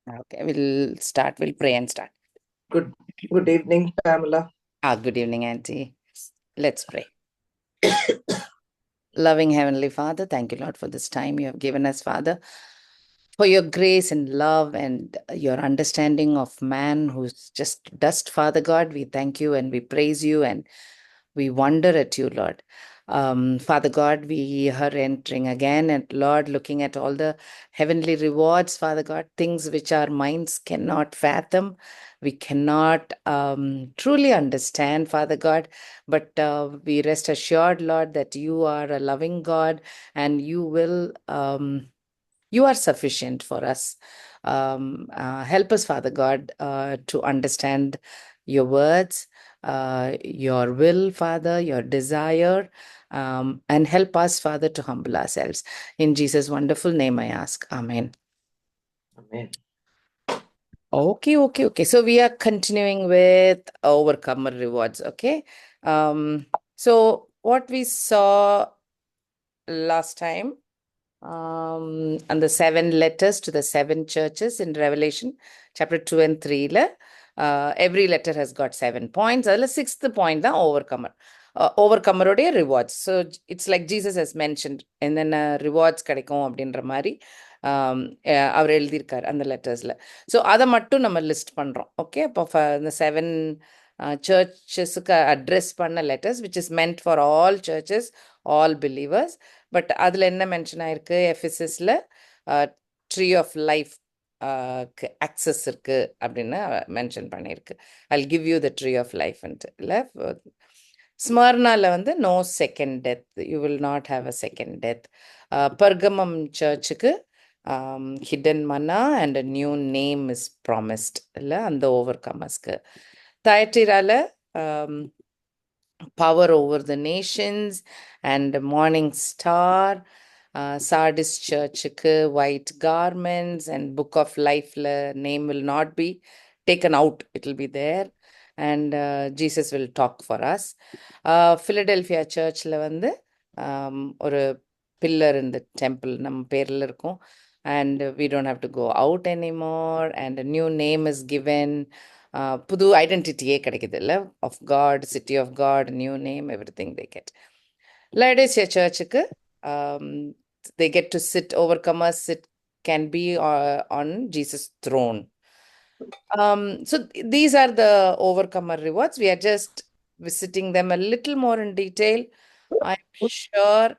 Okay, we'll start. We'll pray and start. Good evening, Pamela. Good evening, Auntie. Let's pray. Loving Heavenly Father, thank you, Lord, for this time you have given us, Father, for your grace and love and your understanding of man who's just dust, Father God. We thank you and we praise you and we wonder at you, Lord. Father God, we are entering again, and Lord, looking at all the heavenly rewards, Father God, things which our minds cannot fathom, we cannot truly understand, Father God. But we rest assured, Lord, that you are a loving God and you will. You are sufficient for us. Help us, Father God, to understand your words, your will, Father, your desire, and help us, Father, to humble ourselves. In Jesus' wonderful name, I ask. Amen. Amen. Okay. So we are continuing with Overcomer Rewards. Okay. So what we saw last time, and the 7 letters to the 7 churches in Revelation chapter 2 and 3 every letter has got 7 points. Adula 6th point தான் overcomer. Overcomer-உடைய rewards. So it's like Jesus has mentioned என்னென்ன rewards கிடைக்கும் அப்படின்ற மாதிரி அவர் எழுதியிருக்கார் அந்த லெட்டர்ஸ்ல. So அதை மட்டும் நம்ம லிஸ்ட் பண்றோம். ஓகே, அப்போ இந்த 7 சர்ச்சஸுக்கு அட்ரஸ் பண்ண letters which is meant for all churches, all believers. But அதில் என்ன மென்ஷன் ஆயிருக்கு, எஃபிசஸ்ல ட்ரீ ஆஃப் லைஃப் ஆக்சஸ் இருக்கு அப்படின்னு மென்ஷன் பண்ணியிருக்கு. I'll give you the tree of லைஃப்ன்ட்டு இல்லை. ஸ்மர்னால வந்து no second death, you will not have a second death. Pergamum சர்ச்சுக்கு hidden manna and a new name is promised இல்லை, அந்த ஓவர் கமர்ஸ்க்கு. தயட்டிரால power over the nations and morning star. Sardis church-க்கு white garments and book of life-ல name will not be taken out, it will be there, and Jesus will talk for us. Philadelphia church-ல வந்து ஒரு pillar in the temple நம்ம பேர்ல இருக்கும், and we don't have to go out anymore, and a new name is given. புது ஐடென்டிட்டியே கிடைக்குது இல்லை, of God, city of God, new name, everything they get. Laodicea சர்ச்சுக்கு they get to sit, overcomers sit, can be on Jesus' throne. So these are the overcomer rewards. We are just visiting them a little more in detail. I'm sure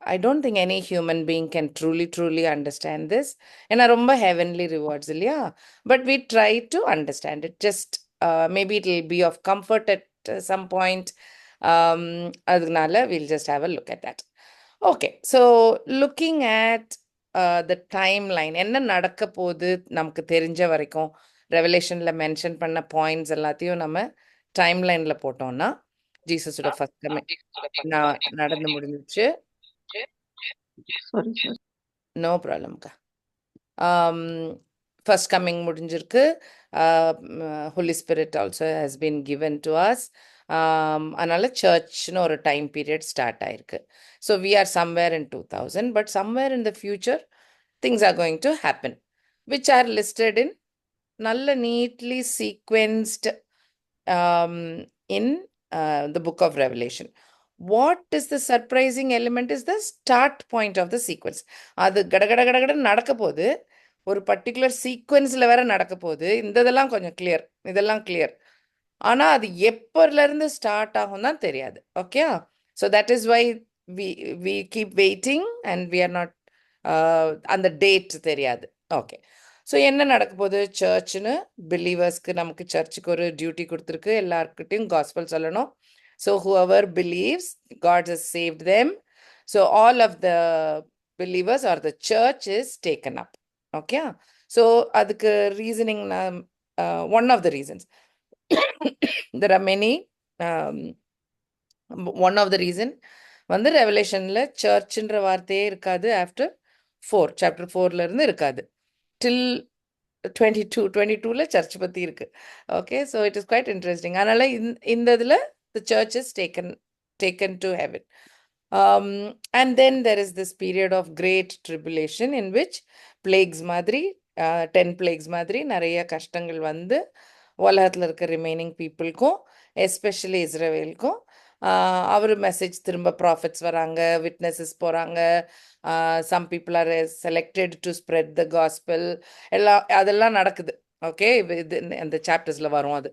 I don't think any human being can truly understand this. ஏன்னா ரொம்ப heavenly rewards இல்லையா? But we try to understand it. Just maybe it will be of comfort at some point. அதனால we'll just have a look at that. Okay, so looking at the timeline, என்ன நடக்க போகுது நமக்கு தெரிஞ்ச வரைக்கும் ரெவலேஷன்ல mention பண்ண points எல்லாத்தையும் நம்ம டைம்லைன்ல போட்டோம்னா, ஜீசஸோட ஃபர்ஸ்ட் கமிங் நடந்து முடிஞ்சிச்சு. நோ ப்ராப்ளம்க்கா. ஃபர்ஸ்ட் கம்மிங் முடிஞ்சிருக்கு. Holy spirit also has been given to us. அதனால சர்ச்னு ஒரு டைம் பீரியட் ஸ்டார்ட் ஆயிருக்கு. So we are somewhere in 2000, but somewhere in the future things are going to happen, which are listed in நல்ல neatly sequenced in the book of Revelation. What is the surprising element is the start point of the sequence. அது கடகட நடக்க போகுது, ஒரு particular சீக்வென்ஸில் வேற நடக்க போகுது. இதெல்லாம் கொஞ்சம் கிளியர், இதெல்லாம் கிளியர். ஆனால் அது எப்போலேருந்து ஸ்டார்ட் ஆகும் தான் தெரியாது. Okay, so that is why we keep waiting and we are not, அந்த டேட் தெரியாது. ஓகே, ஸோ என்ன நடக்க போகுது, சர்ச்சுன்னு பிலீவர்ஸ்க்கு நமக்கு சர்ச்சுக்கு ஒரு டியூட்டி கொடுத்துருக்கு, எல்லாருக்கிட்டையும் காஸ்பல் சொல்லணும். So whoever believes, God has saved them. So all of the believers or the church is taken up. Okay, so அதுக்கு reasoning, one of the reasons there are many. One of the reason வந்து ரெவலேஷன்ல சர்ச்ன்ற வார்த்தையே இருக்காது. After 4, chapter 4ல இருந்து இருக்காது till 22ல church பத்தி இருக்கு. Okay, so it is quite interesting. அதனால இந்த இதில் the church is taken to heaven. And then there is this period of great tribulation in which plagues மாதிரி 10 plagues மாதிரி நிறைய கஷ்டங்கள் வந்து உலகத்தில் இருக்க ரிமைனிங் பீப்புளுக்கும் எஸ்பெஷலி இஸ்ரேலுக்கும் அவர் மெசேஜ் திரும்ப ப்ராஃபிட்ஸ் வராங்க, விட்னஸஸ் போகிறாங்க, some people are selected to spread the gospel, அதெல்லாம் நடக்குது. ஓகே, இது அந்த சாப்டர்ஸில் வரும் அது.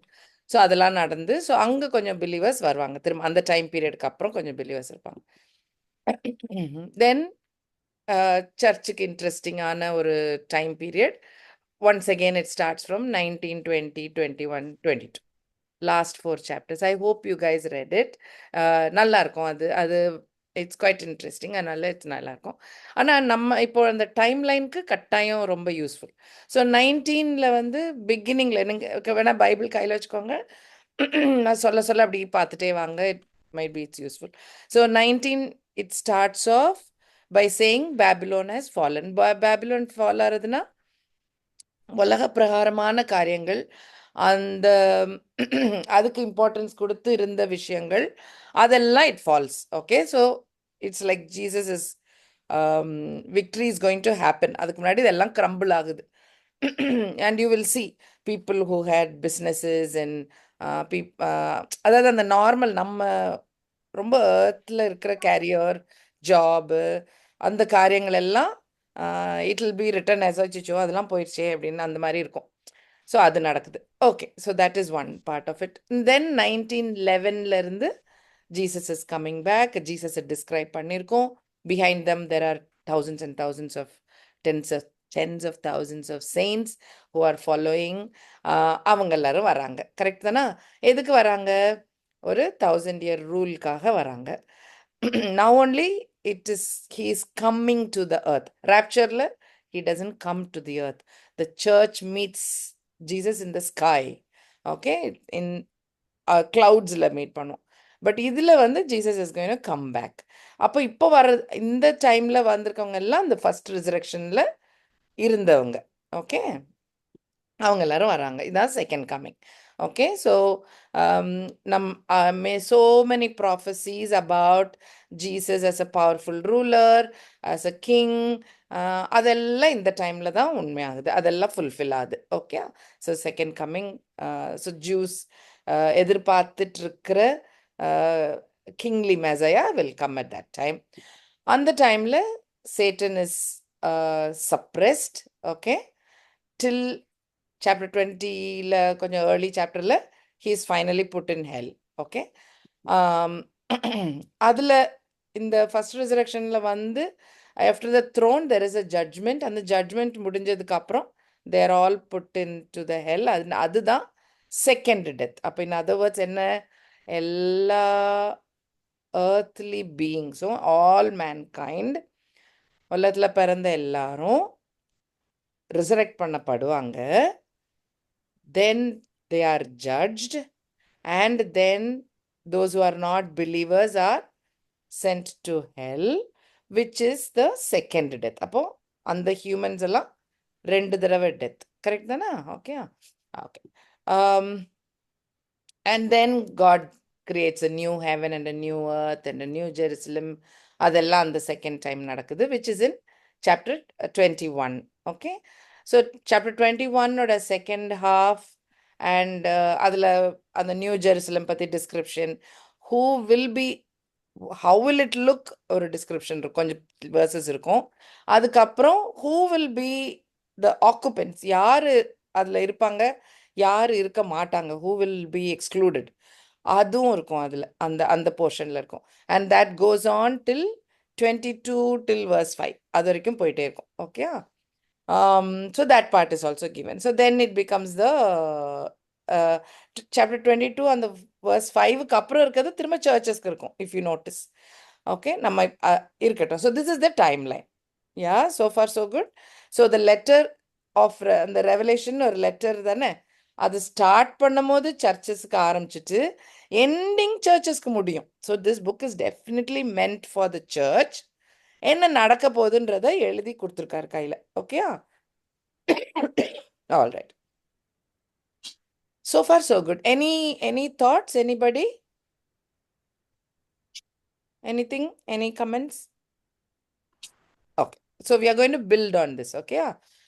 ஸோ அதெல்லாம் நடந்து, ஸோ அங்கே கொஞ்சம் பிலீவர்ஸ் வருவாங்க திரும்ப, அந்த டைம் பீரியடுக்கு அப்புறம் கொஞ்சம் பிலீவர்ஸ் இருப்பாங்க. தென் சர்ச்சுக்கு இன்ட்ரெஸ்டிங்கான ஒரு time period. Once again it starts from 19, 20, 21, 22. Last 4 chapters. I hope you guys read it. நல்லா இருக்கும் அது. அது இட்ஸ் குவைட் இன்ட்ரெஸ்டிங். அதனால இட்ஸ் நல்லா இருக்கும். ஆனால் நம்ம இப்போ அந்த டைம் லைனுக்கு கட்டாயம் ரொம்ப யூஸ்ஃபுல். ஸோ 19ல் வந்து பிகினிங்கில் நீங்கள் வேணால் பைபிள் கையில் வச்சுக்கோங்க. நான் சொல்ல சொல்ல அப்படி பார்த்துட்டே வாங்க. It might be it's useful. So 19 it starts off by saying Babylon has fallen. Babylon fall ஆகுதுன்னா உலக பிரகாரமான காரியங்கள், அந்த அதுக்கு இம்பார்ட்டன்ஸ் கொடுத்து இருந்த விஷயங்கள், அதெல்லாம் it falls. Okay, so it's like Jesus is victory is going to happen. அதுக்கு முன்னாடி இதெல்லாம் கிரம்பிள் ஆகுது. And you will see people who had businesses and அதாவது அந்த நார்மல் நம்ம ரொம்ப ஏர்த்தில் இருக்கிற கேரியர், ஜாபு, அந்த காரியங்கள் எல்லாம் it will be written as அச்சோ அதெல்லாம் போயிடுச்சே அப்படின்னு அந்த மாதிரி இருக்கும். ஸோ அது நடக்குது. Okay, so that is one part of it. Then 1911 இருந்து ஜீசஸ் இஸ் கம்மிங் பேக். ஜீசஸை டிஸ்கிரைப் பண்ணியிருக்கோம். Behind them there are thousands and thousands of tens of thousands of saints who are following. அவங்க எல்லாரும் வராங்க. Correct தானா? எதுக்கு வராங்க? ஒரு 1000-year ரூலுக்காக வராங்க. Now only he is coming to the earth. Rapture-ல he doesn't come to the earth. The church meets Jesus in the sky. Okay, in clouds-ல meet பண்ணும். பட் இதில் வந்து Jesus is going to come back. அப்போ இப்போ வர இந்த டைமில் வந்திருக்கவங்க எல்லாம் இந்த ஃபர்ஸ்ட் ரிசரக்ஷனில் இருந்தவங்க. ஓகே, அவங்க எல்லாரும் வராங்க. இதான் second coming. Okay, so so many prophecies about Jesus as a powerful ruler, as a king, அதெல்லாம் இந்த டைமில் தான் உண்மையாகுது. அதெல்லாம் ஃபுல்ஃபில் ஆகுது. Okay, so second coming. So Jews எதிர்பார்த்துட்டு இருக்கிற kingly messiah will come at that time. அந்த டைமில் Satan is suppressed. Okay, till chapter 20ல கொஞ்சம் ஏர்லி சாப்டரில் he is finally put in hell. Okay, அதில் இந்த ஃபர்ஸ்ட் ரிசரக்ஷனில் வந்து after the throne there is a judgment. அந்த ஜட்ஜ்மெண்ட் முடிஞ்சதுக்கு அப்புறம் they are all put into the hell. அதுதான் செகண்ட் டெத். அப்போ in other words என்ன, எல்லா earthly beings-உம் all mankind, உலகத்தில் பிறந்த எல்லாரும் resurrect பண்ணப்படுவாங்க. Then they are judged, and then those who are not believers are sent to hell, which is the second death. அப்போ அந்த humans எல்லாம் 2 தடவை டெத். கரெக்ட் தானே? Okay, okay. And then God creates a new heaven and a new earth and a new Jerusalem. அதெல்லாம் அந்த second time நடக்குது, which is in chapter 21. Okay, so chapter 21 ஓட second half and அதில் அந்த new Jerusalem பற்றி description, who will be, how will it look, ஒரு description இருக்கும், கொஞ்சம் வேர்சஸ் இருக்கும். அதுக்கப்புறம் who will be the occupants, யார் அதில் இருப்பாங்க, யார் இருக்க மாட்டாங்க, who will be excluded, அதுவும் இருக்கும் அதில், அந்த அந்த போர்ஷனில் இருக்கும். And that goes on till 22 till verse 5. அது வரைக்கும் போயிட்டே இருக்கும். Okay, so that part is also given. So then it becomes the chapter 22 and the verse 5க்கு அப்புறம் இருக்கிறது திரும்ப சர்ச்சஸ்க்கு இருக்கும், if you notice. ஓகே, நம்ம இருக்கட்டும். So this is the timeline. Yeah, so far so good. So the letter of the revelation ஒரு letter தானே, அது start பண்ணும் போது சர்ச்சஸ்க்கு ஆரம்பிச்சுட்டு எண்டிங் சர்ச்சஸ்க்கு முடியும். So this book is definitely meant for the church. என்ன நடக்க போகுதுன்றதை எழுதி கொடுத்துருக்காரு கையில். Okay, all right. So far so good. Any thoughts, anybody? Anything? Any comments? Okay. So we are going to build on this. Okay.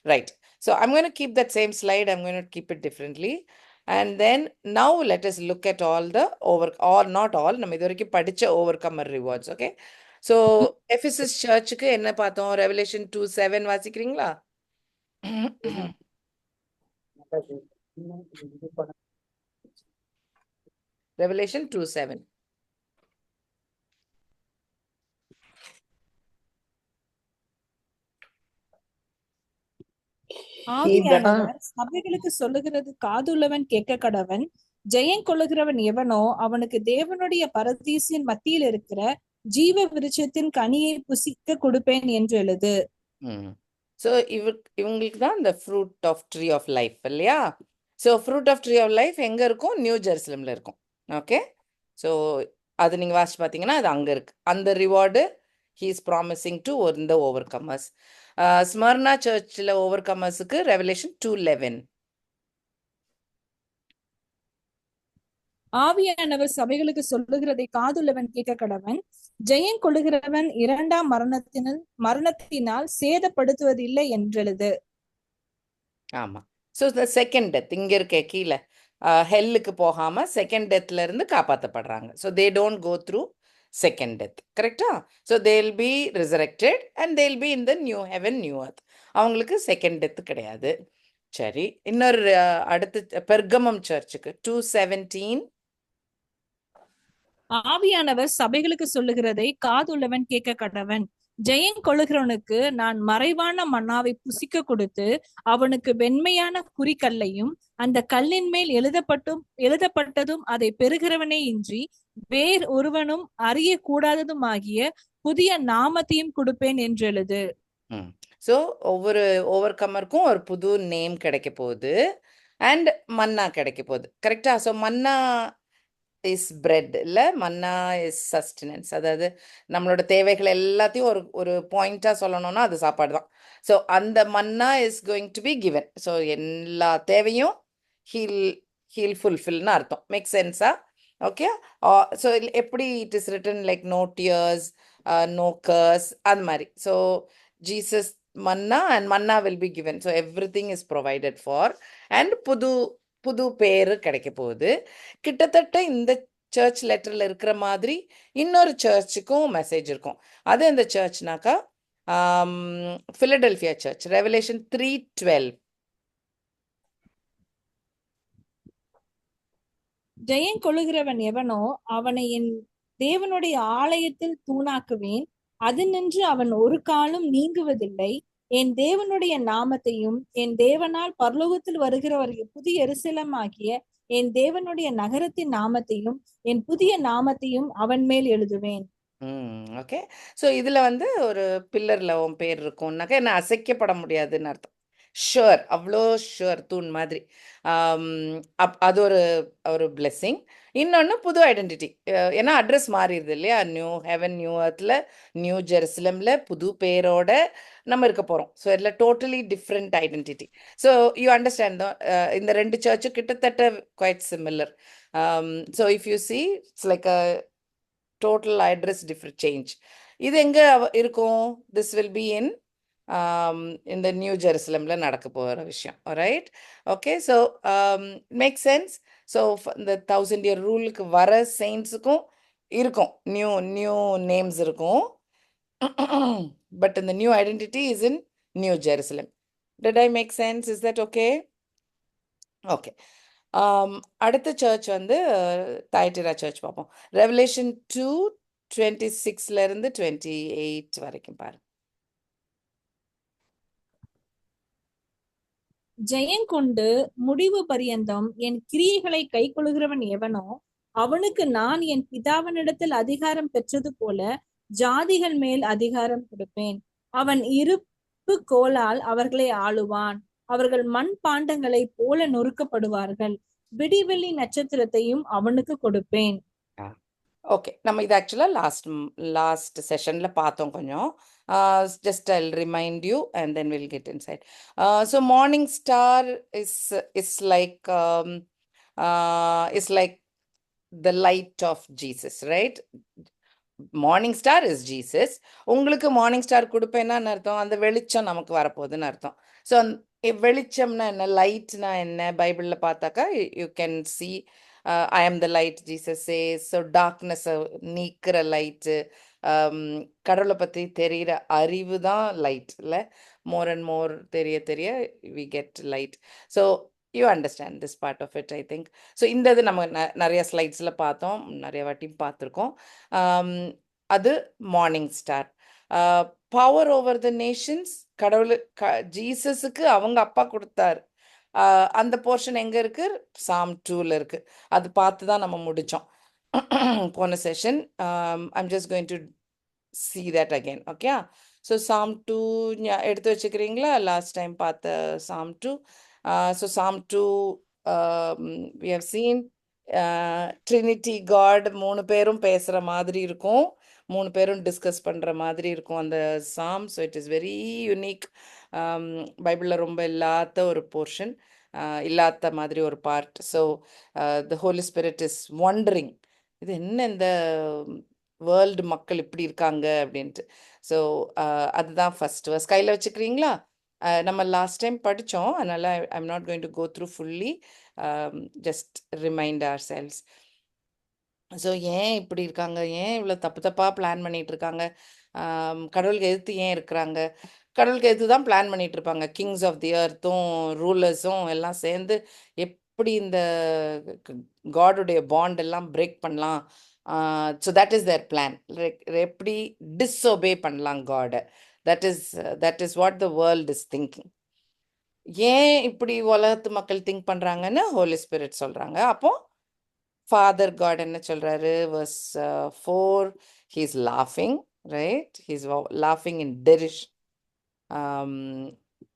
Right. So I'm going to keep that same slide. I'm going to keep it differently. And then now let us look at all the or not all. நம்ம இது வரைக்கும் படிச்ச overcomer rewards. Okay. So Ephesus churchக்கு என்ன பார்த்தோம்? Revelation 2:7 வாசிக்கிறீங்களா? Revelation 2:7. ஆவியானவர் சபைகளுக்கு சொல்லுகிறது காதுள்ளவன் கேட்க கடவன். ஜெயம் கொள்ளுகிறவன் எவனோ அவனுக்கு தேவனுடைய பரதீசின் மத்தியில் இருக்கிற ஜீவ விருட்சத்தின் கனியை புசிக்க கொடுப்பேன் என்று எழுது. ஸோ இவங்களுக்கு தான் இந்த fruit of tree of life இல்லையா? So fruit of tree of life எங்கே இருக்கும்? நியூ ஜெருசலமில் இருக்கும். ஓகே. ஸோ அது நீங்கள் வாசிச்சு பார்த்தீங்கன்னா அது அங்கே இருக்கு. அந்த reward he is promising to இந்த ஓவர் கமர்ஸ். ஸ்மர்னா சர்ச்சில் ஓவர் கமர்ஸுக்கு ரெவலேஷன் 2:11. ஆவியானவர் சபைகளுக்கு சொல்லுகிறதை காதுள்ளவன் கேட்க கடவன். ஜெயம் கொள்ளுகிறவன் இரண்டாம் மரணத்தினால் சேதப்படுத்துவதில்லை என்றெழுது. ஆமா. ஸோ இந்த செகண்ட் டெத் இங்க இருக்க கீழே ஹெல்லுக்கு போகாம செகண்ட் டெத்ல இருந்து காப்பாற்றப்படுறாங்க. So they don't go through second death. கரெக்டா? So they'll be resurrected and they'll be in the new heaven new earth. அவங்களுக்கு செகண்ட் டெத் கிடையாது. சரி, இன்னொரு அடுத்து பெர்கமம் சர்ச்சுக்கு 2:17. ஆவியானவர் சபைகளுக்கு சொல்லுகிறதை காதுள்ளவன் கேட்க கடவன். ஜெயம் கொள்ளுகிறவனுக்கு நான் மறைவான மன்னாவை புசிக்க கொடுத்து அவனுக்கு வெண்மையான குறிக்கல்லையும் அந்த கல்லின் மேல் எழுதப்பட்டதும் அதை பெறுகிறவனே இன்றி வேறு ஒருவனும் அறிய கூடாததும் ஆகிய புதிய நாமத்தையும் கொடுப்பேன் என்று எழுது. ஸோ ஒவ்வொரு ஓவர் கமருக்கும் ஒரு புது நேம் கிடைக்க போகுது அண்ட் மன்னா கிடைக்க போகுது. கரெக்டா? ஸோ மன்னா இஸ் பிரெட் இல்லை, மன்னா இஸ் சஸ்டனன்ஸ். அதாவது நம்மளோட தேவைகள் எல்லாத்தையும் ஒரு பாயிண்டா சொல்லணும்னா அது சாப்பாடு தான். ஸோ அந்த manna is going to be given. So எல்லா தேவையும் ஹீல் ஃபுல்ஃபில்னு அர்த்தம். மேக் சென்ஸா? ஓகே. ஸோ எப்படி it is written like no tears, no curse, அது மாதிரி. So Jesus manna and manna will be given. So everything is provided for and புது பேரு கிடைக்க போகுது. கிட்டத்தட்ட இந்த சர்ச் லெட்டர்ல இருக்கிற மாதிரி இன்னொரு சர்ச்சுக்கும் மெசேஜ் இருக்கும். அது இந்த சர்ச்னாக்கா பிலடெல்பியா சர்ச். ரெவலேஷன் 3:12. ஜெயம் கொள்ளுகிறவன் எவனோ அவனை என் தேவனுடைய ஆலயத்தில் தூணாக்குவேன். அது நின்று அவன் ஒரு காலம் நீங்குவதில்லை. என் தேவனுடைய நாமத்தையும் என் தேவனால் பரலோகத்தில் வருகிறவர்கள் புதிய எருசலேம் ஆகிய என் தேவனுடைய நகரத்தின் நாமத்தையும் என் புதிய நாமத்தையும் அவன் மேல் எழுதுவேன். ஓகே. ஸோ இதுல ஒரு பில்லர்ல உன் பேர் இருக்கும்னாக்கா என்ன அசைக்கப்பட முடியாதுன்னு அர்த்தம். ஷுர், அவ்வளோ ஷுர், தூண் மாதிரி. அது ஒரு பிளெஸ்ஸிங். இன்னொன்று புது ஐடென்டிட்டி. ஏன்னா அட்ரஸ் மாறிடுது இல்லையா? நியூ ஹெவன் நியூ அர்த்தில் நியூ ஜெருசலமில் புது பேரோட நம்ம இருக்க போகிறோம். ஸோ இதில் totally different identity. So you understand தான், இந்த ரெண்டு சர்ச்சும் கிட்டத்தட்ட quite similar. So if you see it's like a total address different change. இது எங்கே இருக்கும்? திஸ் வில் பி இந்த நியூ ஜெருசலம்ல நடக்க போகிற விஷயம். Right? Okay. So make sense. So இந்த 1000 year ரூலுக்கு வர செயின்ஸுக்கும் இருக்கும் நியூ நேம்ஸ் இருக்கும். பட் இந்த new identity is in New Jerusalem. Did I make sense? Is that okay? Okay. அடுத்த சர்ச் தயட்டிரா சர்ச் பார்ப்போம். ரெவலேஷன் 2:26 இருந்து 28 வரைக்கும் பாருங்க. ஜெயங்கொண்டு முடிவு பரியந்தம் என் கிரியைகளை கை கொள்கிறவன் எவனோ அவனுக்கு நான் என் பிதாவினிடத்தில் அதிகாரம் பெற்றது போல ஜாதிகள் மேல் அதிகாரம் கொடுப்பேன். அவன் இருப்பு கோலால் அவர்களை ஆளுவான். அவர்கள் மண் பாண்டங்களை போல நொறுக்கப்படுவார்கள். விடிவெள்ளி நட்சத்திரத்தையும் அவனுக்கு கொடுப்பேன். ஓகே. நம்ம இது ஆக்சுவலா லாஸ்ட் செஷன்ல பார்த்தோம் கொஞ்சம். Just I'll remind you and then we'll get inside. So morning star is like the light of Jesus, right? Morning star is Jesus. உங்களுக்கு மார்னிங் ஸ்டார் கொடுப்பேன்னு அர்த்தம், அந்த வெளிச்சம் நமக்கு வரப்போகுதுன்னு அர்த்தம். ஸோ வெளிச்சம்னா என்ன, லைட்னா என்ன, பைபிளில் பார்த்தாக்கா you can see I am the light Jesus says. So டார்க்னஸை நீக்கிற லைட்டு, கடவுளை பற்றி தெரிகிற அறிவு தான் லைட் இல்லை. மோர் அண்ட் மோர் தெரிய தெரிய we get light. So you understand this part of it I think. So இந்த இது நம்ம நிறைய ஸ்லைட்ஸில் பார்த்தோம், நிறைய வாட்டி பார்த்துருக்கோம். அது morning star. Power over the Nations, கடவுள் ஜீசஸுக்கு அவங்க அப்பா கொடுத்தார். அந்த போர்ஷன் எங்கே இருக்கு, சாம் 2ல இருக்கு. அது பார்த்து தான் நம்ம முடித்தோம் போன session. I'm just going to see that again. Okay, so Psalm 2 எடுத்து வச்சுக்கிறீங்களா, லாஸ்ட் டைம் பார்த்த Psalm 2. So Psalm 2 we have seen Trinity God, 3 பேரும் பேசுகிற மாதிரி இருக்கும், 3 பேரும் டிஸ்கஸ் பண்ணுற மாதிரி இருக்கும் அந்த Psalm. So it is very unique. பைபிளில் ரொம்ப இல்லாத ஒரு போர்ஷன், இல்லாத மாதிரி ஒரு part. So the Holy Spirit is wondering, இது என்ன இந்த வேர்ல்டு மக்கள் இப்படி இருக்காங்க அப்படின்ட்டு. ஸோ அதுதான் ஃபர்ஸ்ட் வர்ஸ். கையில் வச்சுக்கிறீங்களா? நம்ம லாஸ்ட் டைம் படித்தோம், அதனால் I'm not going to go through fully, just remind ourselves. So ஏன் இப்படி இருக்காங்க, ஏன் இவ்வளோ தப்பு தப்பாக பிளான் பண்ணிகிட்டு இருக்காங்க, கடவுளுக்கு எதிர்த்து ஏன் இருக்கிறாங்க, கடவுளுக்கு எதிர்த்து தான் பிளான் பண்ணிகிட்டு இருப்பாங்க. கிங்ஸ் ஆஃப் தி எர்த்தும் ரூலர்ஸும் எல்லாம் சேர்ந்து எப்படி இந்த காடுடைய பாண்ட் எல்லாம் பிரேக் பண்ணலாம். So that is their plan. எப்படி டிஸ்ஒபே பண்ணலாம் காடை. That is what the world is thinking. ஏன் இப்படி உலகத்து மக்கள் திங்க் பண்ணுறாங்கன்னு ஹோலி ஸ்பிரிட் சொல்கிறாங்க. அப்போ ஃபாதர் காட் என்ன சொல்கிறாரு, verse 4, he's laughing, right? He's laughing in derision.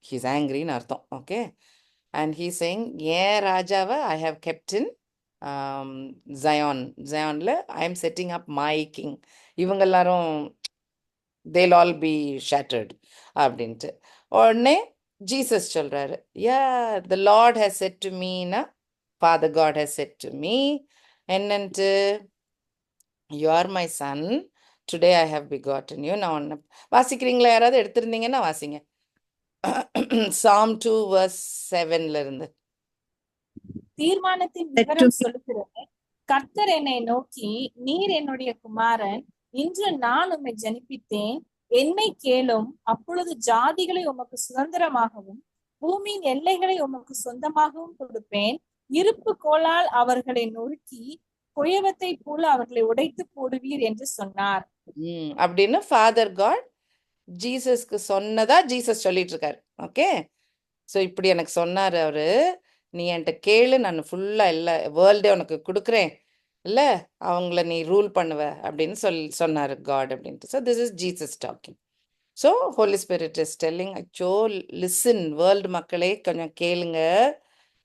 He's angry ன்னு அர்த்தம். ஓகே, and he's saying, ஏன் ராஜாவை I have kept in ஜயான்ல I am setting up my king. இவங்க எல்லாரும் they'll all be shattered அப்படின்ட்டு. உடனே ஜீசஸ் சொல்றாரு, the Lord has said to me, Father God has said to me, என்னன்ட்டு, you are my son, today I have begotten you. நான் ஒன்று வாசிக்கிறீங்களா, யாராவது எடுத்திருந்தீங்கன்னா வாசிங்க. Psalm 2 verse 7ல இருந்து. தீர்மானத்தின் விவரம் சொல்லுகிறது, கர்த்தர் என்னை நோக்கி, நீர் என்னுடைய குமாரன், இன்று நான் உம்மை ஜனிப்பித்தேன், என்னை கேளும், அப்பொழுது ஜாதிகளை உமக்கு சுதந்திரமாகவும் பூமியின் எல்லைகளை உமக்கு சொந்தமாகவும் கொடுப்பேன். இருப்பு கோலால் அவர்களை நொறுக்கி குயவத்தை போல அவர்களை உடைத்து போடுவீர் என்று சொன்னார். அப்படின்னு ஃபாதர் காட் ஜீசஸ்க்கு சொன்னதா ஜீசஸ் சொல்லிட்டு இருக்காரு. ஓகே, ஸோ இப்படி எனக்கு சொன்னார் அவரு, நீ என்கிட்ட கேளு, நான் ஃபுல்லா இல்லை வேர்ல்டே உனக்கு கொடுக்குறேன், இல்லை அவங்கள நீ ரூல் பண்ணுவ அப்படின்னு சொன்னார் காட் அப்படின்ட்டு. So this is Jesus talking. So Holy Spirit is telling, அச்சோ லிசன், வேர்ல்டு மக்களே கொஞ்சம் கேளுங்க,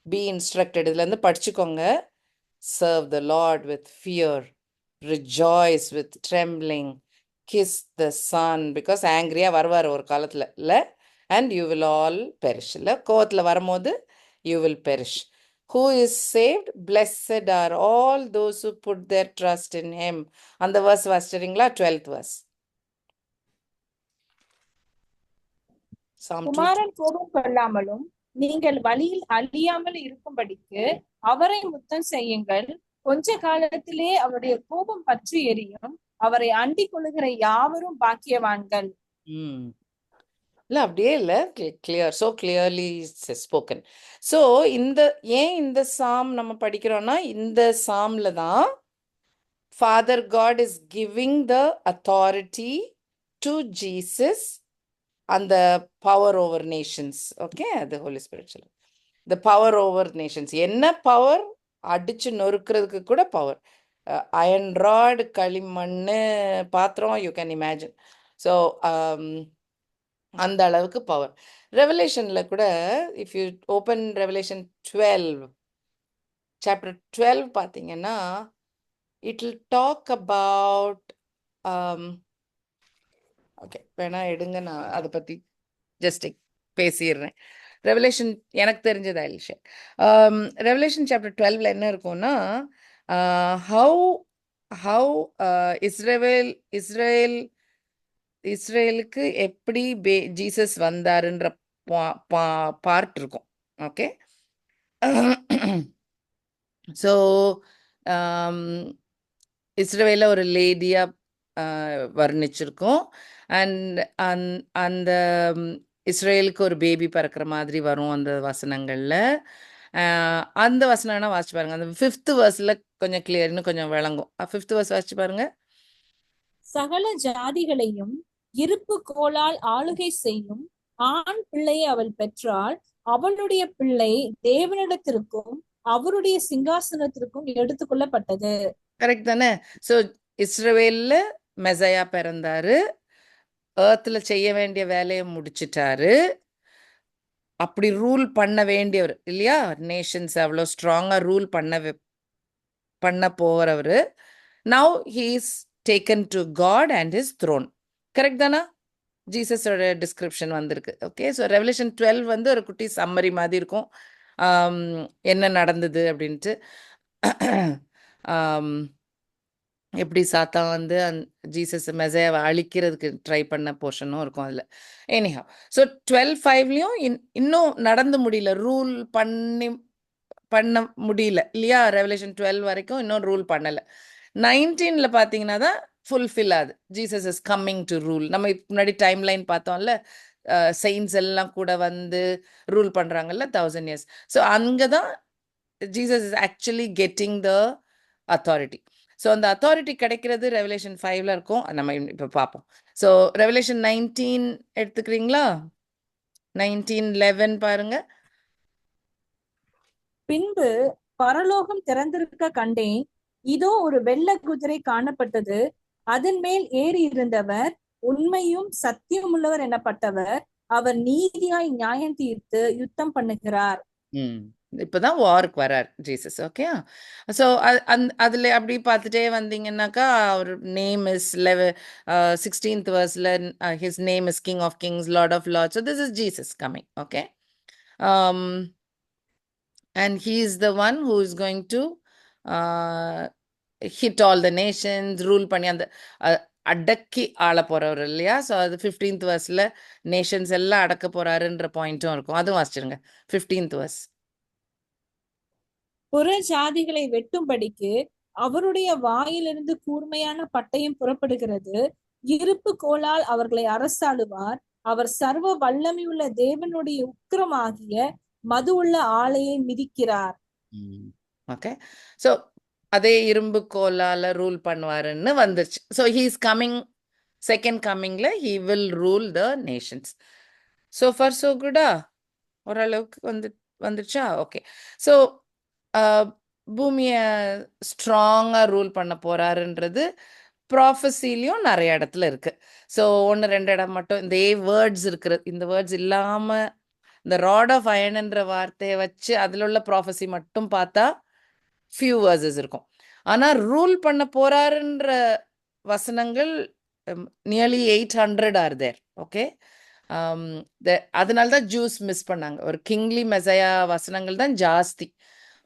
பி இன்ஸ்ட்ரக்டட், இதுலேருந்து படிச்சுக்கோங்க. Serve the Lord with fear, rejoice with trembling, kiss the Son, because angry-ஆ வருவார் ஒரு காலத்தில் இல்லை, and you will all perish. இல்லை, கோவத்தில் வரும்போது you will perish. Who is saved? Blessed are all those who put their trust in him. அந்த verse வாசிச்சிங்களா? 12th verse. குமாரன் கோபம் கொள்ளாமலும் நீங்கள் வழியில் அழியாமல் இருக்கும்படிக்கு அவரை முத்தம் செய்யுங்கள். கொஞ்ச காலத்திலே அவருடைய கோபம் பற்றி எரியும். அவரை அண்டிக் கொள்ளுகிற யாவரும் பாக்கியவான்கள். இல்லை அப்படியே இல்லை, clear, so clearly spoken. So இந்த சாம் நம்ம படிக்கிறோம்னா, இந்த சாம்ல தான் Father God is giving the authority to Jesus, அந்த பவர் ஓவர் நேஷன்ஸ். ஓகே, அது ஹோலி ஸ்பிரிட் சொல்லுங்க. த பவர் ஓவர் நேஷன்ஸ் என்ன பவர்? அடிச்சு நொறுக்கிறதுக்கு கூட பவர். அயன் ராட், களிமண் பாத்திரம், யூ கேன் இமேஜின். ஸோ அந்த அளவுக்கு பவர். ரெவலேஷன்ல கூட if you open Revelation 12 chapter 12 பார்த்தீங்கன்னா, it will talk about, okay வேணா எடுங்க, நான் அதை பற்றி ஜஸ்ட் பேசிடுறேன். ரெவலேஷன் எனக்கு தெரிஞ்சதா இல்லை. ரெவலேஷன் சாப்டர் 12ல என்ன இருக்கும்னா, ஹவு how இஸ்ரேலுக்கு எப்படி ஜீசஸ் வந்தாருன்ற பார்ட் இருக்கும். ஓகே, ஸோ இஸ்ரேல ஒரு லேடியா வர்ணிச்சிருக்கோம். அண்ட் அந்த இஸ்ரேலுக்கு ஒரு பேபி பிறக்கிற மாதிரி வரும் அந்த வசனங்கள்ல. அந்த வசனம் வாசிச்சு பாருங்க. அந்த 5th verseல கொஞ்சம் கிளியர், இன்னும் கொஞ்சம் விளங்கும். 5th verse வாசிச்சு பாருங்க. சகல ஜாதிகளையும் இருப்பு கோலால் ஆளுகை செய்யும் ஆண் பிள்ளையை அவள் பெற்றாள். அவளுடைய பிள்ளை தேவனிடத்திற்கும் அவருடைய சிங்காசனத்திற்கும் எடுத்துக்கொள்ளப்பட்டது. கரெக்ட் தானே? ஸோ இஸ்ரவேல்ல மெசையா பிறந்தாரு, ஏர்த்ல செய்ய வேண்டிய வேலையை முடிச்சிட்டாரு, அப்படி ரூல் பண்ண வேண்டியவர் இல்லையா? நேஷன்ஸ் அவ்வளோ ஸ்ட்ராங்கா ரூல் பண்ண போறவர். Now he is taken to God and his throne. Correct தானா? ஜீசஸோட டிஸ்கிரிப்ஷன் வந்திருக்கு. ஓகே, ஸோ ரெவலேஷன் 12 வந்து ஒரு குட்டி சம்மரி மாதிரி இருக்கும், என்ன நடந்தது அப்படின்ட்டு. எப்படி சாத்தான் வந்து ஜீசஸ் மெசையாவை அழிக்கிறதுக்கு ட்ரை பண்ண போர்ஷனும் இருக்கும் அதில். எனிஹா, ஸோ 12:5லையும் இன்னும் நடந்து முடியல, ரூல் பண்ண முடியல இல்லையா? ரெவலேஷன் 12 வரைக்கும் இன்னும் ரூல் பண்ணலை. 19ல பார்த்தீங்கன்னா தான் ஃபுல்ஃபில் ஆகுது. Jesus is coming to rule. நம்ம முன்னாடி டைம் லைன் பார்த்தோம்ல, செயின்ஸ் எல்லாம் கூட வந்து ரூல் பண்ணுறாங்கல்ல 1000 years. ஸோ அங்கே தான் Jesus is actually getting the authority. So அந்த அத்தாரிட்டி கிடைக்கிறது ரெவலேஷன் 5ல இருக்கும். நம்ம இப்போ பார்ப்போம். ஸோ ரெவலேஷன் 19 எடுத்துக்கிறீங்களா? 19:11 பாருங்க. பின்பு பரலோகம் திறந்திருக்க கண்டேன், இதோ ஒரு வெள்ளை குதிரை காணப்பட்டது. அதன் மேல் ஏறி இருந்தவர் உண்மையும் சத்தியம் உள்ளவர் எனப்பட்டவர். அவர் நீதியாய் நியாயம் தீர்த்து யுத்தம் பண்ணுகிறார். இப்பதான் வாருக்கு வரார் ஜீசஸ். ஓகே, ஸோ அதுல அப்படி பார்த்துட்டே வந்தீங்கன்னாக்கா அவர் நேம் இஸ் 16th verseல his name is King of kings, Lord of lords. So this is Jesus coming. Okay, and he is the one who is going to hit all the nations, rule பண்ணி அந்த அடக்கி ஆள போறவர் இல்லையா? So அது 15th verseல Nations எல்லாம் அடக்க போறாருன்ற பாயிண்ட்டும் இருக்கும். அதுவும் வாசிச்சிருங்க 15th verse. புற ஜாதிகளை வெட்டும்படிக்கு அவருடைய வாயிலிருந்து கூர்மையான பட்டயம் புறப்படுகிறது. இருப்பு கோலால் அவர்களை அரசாளுவார். அவர் சர்வ வல்லமையுள்ள தேவனுடைய உக்கிரமாகிய மது உள்ள ஆலையை மிதிக்கிறார். ஓகே, ஸோ அதே இரும்பு கோலால ரூல் பண்ணுவாருன்னு வந்துருச்சு. So he is coming, second கம்மிங்ல he will rule the nations. So far so குடா, ஓரளவுக்கு வந்துருச்சா? ஓகே, ஸோ பூமியை ஸ்ட்ராங்கா ரூல் பண்ண போறாருன்றது ப்ராஃபஸிலையும் நிறைய இடத்துல இருக்கு. ஸோ 1-2 இடம் மட்டும் இந்த வேர்ட்ஸ் இருக்கிறது. இந்த வேர்ட்ஸ் இல்லாம இந்த ராட் ஆஃப் அயன்ன்ற வார்த்தையை வச்சு அதுல உள்ள ப்ராஃபஸி மட்டும் பார்த்தா ஃபியூ வேர்சஸ் இருக்கும். ஆனா ரூல் பண்ண போறாருன்ற வசனங்கள் நியர்லி 800 ஆர் தேர். ஓகே, அதனால தான் ஜூஸ் மிஸ் பண்ணாங்க. ஒரு கிங்லி மெசையா வசனங்கள் தான் ஜாஸ்தி.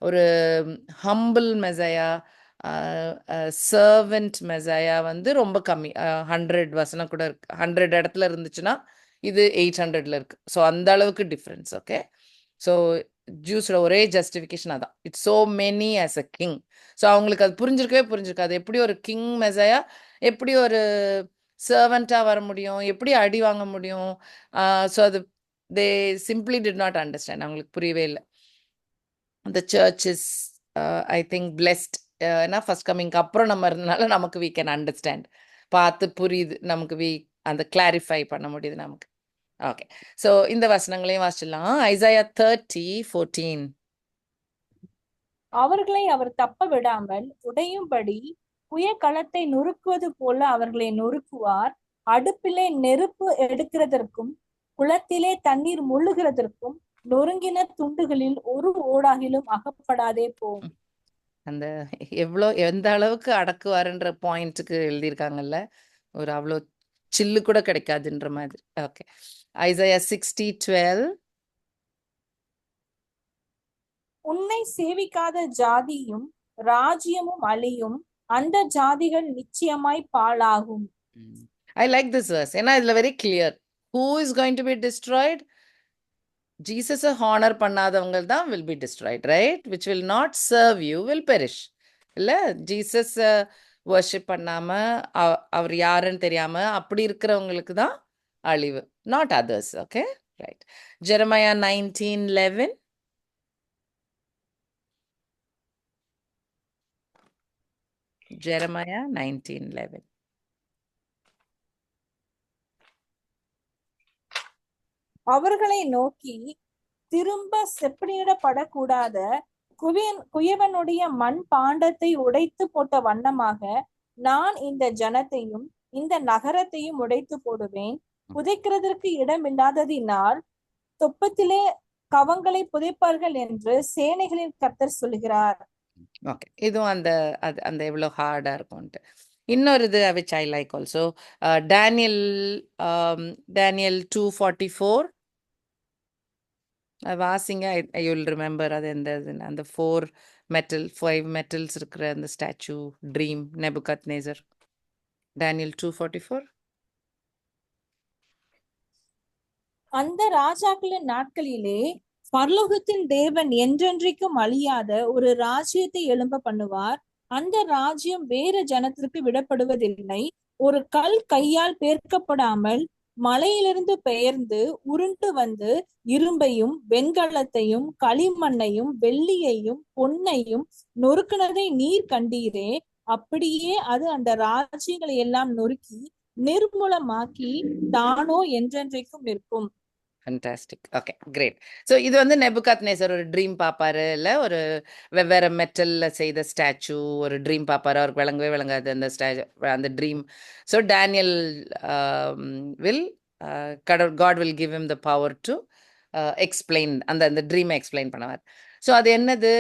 ஒரு ஹம்பிள் மெசையா, சர்வெண்ட் மெசையா வந்து ரொம்ப கம்மி. 100 வசனம் கூட இருக்கு. 100 இடத்துல இருந்துச்சுன்னா இது 800ல இருக்கு. ஸோ அந்த அளவுக்கு டிஃப்ரென்ஸ். ஓகே, ஸோ ஜூஸோட ஒரே ஜஸ்டிஃபிகேஷன் அதான், it's so many as a king. So அவங்களுக்கு அது புரிஞ்சிருக்காது. எப்படி ஒரு கிங் மெசையா, எப்படி ஒரு சர்வெண்டா வர முடியும், எப்படி அடி வாங்க முடியும்? ஸோ அது தே சிம்பிளி டிட் நாட் அண்டர்ஸ்டாண்ட். அவங்களுக்கு புரியவே இல்லை. the church is I think blessed. ஏன்னா ஃபர்ஸ்ட் கம்மிங்க்கு அப்புறம் நம்ம இருந்தனால நமக்கு we can understand, பார்த்து புரியுது நமக்கு, அந்த கிளாரிஃபை பண்ண முடியுது நமக்கு. ஓகே, ஸோ இந்த வசனங்களையும் வாசிச்சிடலாம். ஐசாயா 30:14. அவர்களை அவர் தப்ப விடாமல் உடையும்படி புயக்களத்தை நொறுக்குவது போல அவர்களை நொறுக்குவார். அடுப்பிலே நெருப்பு எடுக்கிறதற்கும் குளத்திலே தண்ணீர் முள்ளுகிறதற்கும் நொறுங்கின துண்டுகளில் ஒரு ஓடாகிலும் அகப்படாதே போம். அந்த எந்த அளவுக்கு அடக்குவாருன்ற பாயிண்ட்டுக்கு எழுதியிருக்காங்கல்ல, ஒரு அவ்வளோ சில்லு கூட கிடைக்காதுன்ற மாதிரி. Okay, Isaiah 60:12. உன்னை சேவிக்காத ஜாதியும் ராஜ்யமும் அழியும், அந்த ஜாதிகள் நிச்சயமாய் பாழாகும். I like this verse. ஏன்னா இதுல very clear. Who is going to be destroyed? Jesus honour பண்ணாதவங்க தான் will be destroyed, right? Which will not serve you will perish. இல்ல ஜீசஸ் வர்ஷிப் பண்ணாம அவர் யாருன்னு தெரியாம அப்படி இருக்கிறவங்களுக்கு தான் அழிவு, not others. Okay, right. Jeremiah 19:11. Jeremiah 19:11. அவர்களை நோக்கி, திரும்ப செப்பனிடப்படக்கூடாத குயவனுடைய மண் பாண்டத்தை உடைத்து போட்ட வண்ணமாக நான் இந்த ஜனத்தையும் இந்த நகரத்தையும் உடைத்து போடுவேன். புதைக்கிறதற்கு இடம் இல்லாததினால் தொப்பத்திலே கவங்களை புதைப்பார்கள் என்று சேனைகளின் கர்த்தர் சொல்கிறார். ஓகே, இதுவும் அந்த அந்த எவ்வளோ ஹார்டா இருக்கும்ட்டு. இன்னொரு இது which I like also, Daniel 2:44. வாசிங்க, you'll remember. அது அந்த 5 metals இருக்கிற அந்த ஸ்டாச்சு ட்ரீம் நெபுகத்நேசர். Daniel 2:44. அந்த ராஜாக்களின் நாட்களிலே பரலோகத்தின் தேவன் என்றென்றைக்கும் அழியாத ஒரு ராஜ்யத்தை எழும்ப பண்ணுவார். அந்த ராஜ்யம் வேறு ஜனத்திற்கு விடப்படுவதில்லை. ஒரு கல் கையால் பேர்க்கப்படாமல் மலையிலிருந்து பெயர்ந்து உருண்டு வந்து இரும்பையும் வெண்கலத்தையும் களிமண்ணையும் வெள்ளியையும் பொன்னையும் நொறுக்குனதை நீர் கண்டீரே, அப்படியே அது அந்த ராஜ்யங்களை எல்லாம் நொறுக்கி நிர்மூலமாக்கி தானோ என்றென்றைக்கும் நிற்கும். ஃபண்டாஸ்டிக். Okay, great. ஸோ இது வந்து நெபுகத்நேசர் ஒரு ட்ரீம் பார்ப்பாரு, இல்லை ஒரு வெவ்வேறு மெட்டல்ல செய்த ஸ்டாச்சு ஒரு ட்ரீம் பார்ப்பாரு. அவருக்கு விளங்கவே விளங்காது அந்த அந்த dream. So Daniel will God will give him the power to explain அந்த ட்ரீமை எக்ஸ்பிளைன் பண்ணுவார். ஸோ அது என்னது,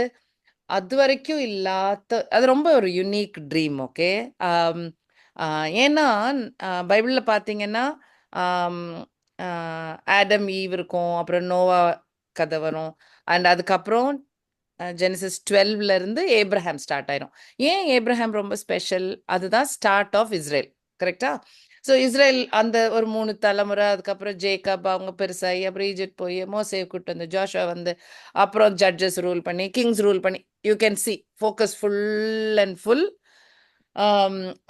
அது வரைக்கும் இல்லாத, அது ரொம்ப ஒரு யுனிக் ட்ரீம். ஓகே, ஏன்னா பைபிளில் பார்த்தீங்கன்னா ஆடம் ஈவ் இருக்கும், அப்புறம் நோவா கதை வரும், அண்ட் அதுக்கப்புறம் ஜெனசிஸ் 12 இருந்து ஏப்ரஹாம் ஸ்டார்ட் ஆயிரும். ஏன் ஏப்ரஹாம் ரொம்ப ஸ்பெஷல்? அதுதான் ஸ்டார்ட் ஆஃப் இஸ்ரேல், கரெக்டா? ஸோ இஸ்ரேல் அந்த ஒரு 3 தலைமுறை, அதுக்கப்புறம் ஜேக்கப் அவங்க பெருசாகி, அப்புறம் ஈஜிப்ட் போய் மோசேவ் கூட்டு வந்து ஜோஷுவா வந்து, அப்புறம் ஜட்ஜஸ் ரூல் பண்ணி, கிங்ஸ் ரூல் பண்ணி, you can C focus full and full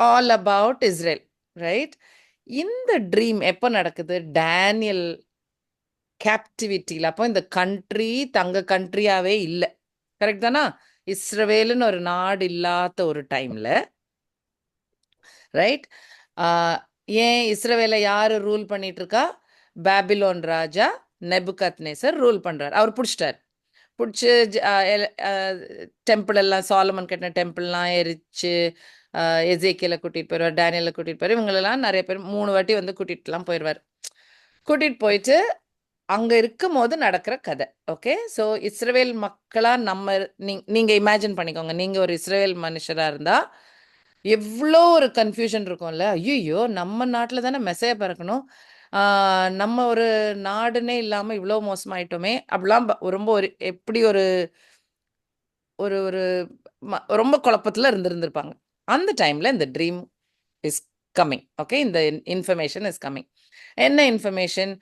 all about Israel, right? இந்த ட்ரீம் எப்போ நடக்குது? டேனியல் கேப்டிவிட்டியில். அப்போ இந்த கண்ட்ரி தங்க கண்ட்ரியாவே இல்லை, கரெக்ட் தானா? இஸ்ரவேலுன்னு ஒரு நாடு இல்லாத ஒரு டைம்ல, ரைட்? ஏன் இஸ்ரவேலை யாரு ரூல் பண்ணிட்டு இருக்கா? பாபிலோன் ராஜா நெபுகத்நேசர் ரூல் பண்றாரு. அவர் பிடிச்சிட்டார். பிடிச்சி டெம்பிள் எல்லாம், சாலமன் கட்டின டெம்பிள்லாம் எரிச்சு, எசேக்கியலை கூட்டிட்டு போயிடுவார், டேனியலை கூட்டிட்டு போயிரு, இவங்களெல்லாம் நிறைய பேர் 3 வாட்டி வந்து கூட்டிட்டுலாம் போயிடுவார். கூட்டிட்டு போயிட்டு அங்க இருக்கும் போது நடக்கிற கதை. ஓகே, ஸோ இஸ்ரவேல் மக்களா நீங்க இமேஜின் பண்ணிக்கோங்க, நீங்க ஒரு இஸ்ரவேல் மனுஷரா இருந்தா எவ்வளோ ஒரு கன்ஃபியூஷன் இருக்கும்ல. ஐயோ, நம்ம நாட்டில் தானே மெசையா பிறக்கணும், நம்ம ஒரு நாடுனே இல்லாமல் இவ்வளோ மோசமாயிட்டோமே, அப்படிலாம் ரொம்ப ஒரு எப்படி ஒரு ஒரு ஒரு ரொம்ப குழப்பத்தில் இருந்திருப்பாங்க. அந்த டைமில் இந்த ட்ரீம் இஸ் கம்மிங். ஓகே, இந்த இன்ஃபர்மேஷன் இஸ் கம்மிங். என்ன இன்ஃபர்மேஷன்?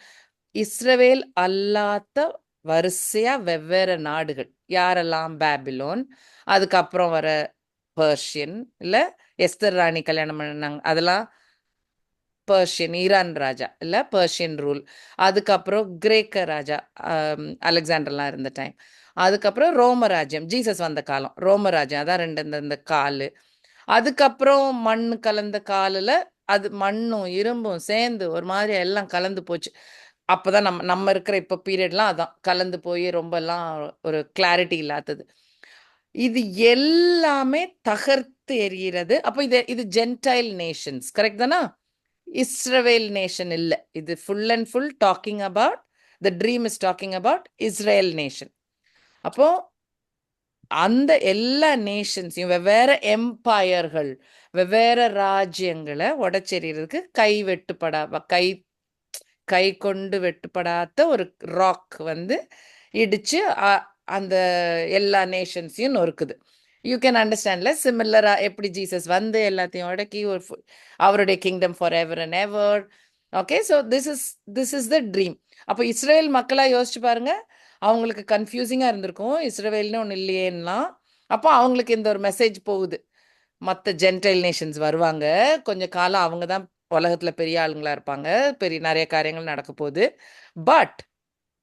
இஸ்ரவேல் அல்லாத வரிசையா வெவ்வேறு நாடுகள் யாரெல்லாம்? பாபிலோன், அதுக்கப்புறம் வர பர்ஷியன், இல்லை எஸ்தர் ராணி கல்யாணம் பண்ணாங்க, அதெல்லாம் பர்ஷியன், ஈரான் ராஜா இல்லை பர்ஷியன் ரூல். அதுக்கப்புறம் கிரேக்க ராஜா, அலெக்சாண்டர்லாம் இருந்த டைம். அதுக்கப்புறம் ரோம ராஜ்யம், ஜீசஸ் வந்த காலம் ரோம ராஜ்யம், அதான் 2 இந்த காலு. அதுக்கப்புறம் மண் கலந்த காலில் அது மண்ணும் இரும்பும் சேர்ந்து ஒரு மாதிரி எல்லாம் கலந்து போச்சு. அப்போதான் நம்ம இருக்கிற இப்போ பீரியட்லாம் அதான் கலந்து போய் ரொம்பலாம் ஒரு கிளாரிட்டி இல்லாதது. இது எல்லாமே தகர்த்து எறிகிறது. அப்போ இது ஜென்டைல் நேஷன்ஸ், கரெக்ட் தானா? இஸ்ரவேல் நேஷன் இல்லை. இது full and full talking about the dream is talking about Israel nation. அப்போ அந்த எல்லா நேஷன்ஸையும், வெவ்வேறு எம்பையர்கள், வெவ்வேறு ராஜ்யங்களை உடச்செறிகிறதுக்கு கை கொண்டு வெட்டுப்படாத ஒரு ராக் வந்து இடிச்சு அந்த எல்லா நேஷன்ஸையும் நொறுக்குது. யூ கேன் அண்டர்ஸ்டாண்ட்ல சிமிலரா எப்படி ஜீசஸ் வந்து எல்லாத்தையும் அடக்கி ஒரு அவருடைய kingdom for ever and ever. Okay, so this is the dream. அப்போ இஸ்ரேல் மக்களா யோசிச்சு பாருங்க, அவங்களுக்கு கன்ஃபியூசிங்கா இருந்திருக்கும், இஸ்ரேல்னு ஒன்று இல்லையேன்னா. அப்போ அவங்களுக்கு இந்த ஒரு மெசேஜ் போகுது, மற்ற ஜென்டைல் நேஷன்ஸ் வருவாங்க, கொஞ்சம் காலம் அவங்க தான் உலகத்துல பெரிய ஆளுங்களா இருப்பாங்க, பெரிய நிறைய காரியங்கள் நடக்க போகுது, but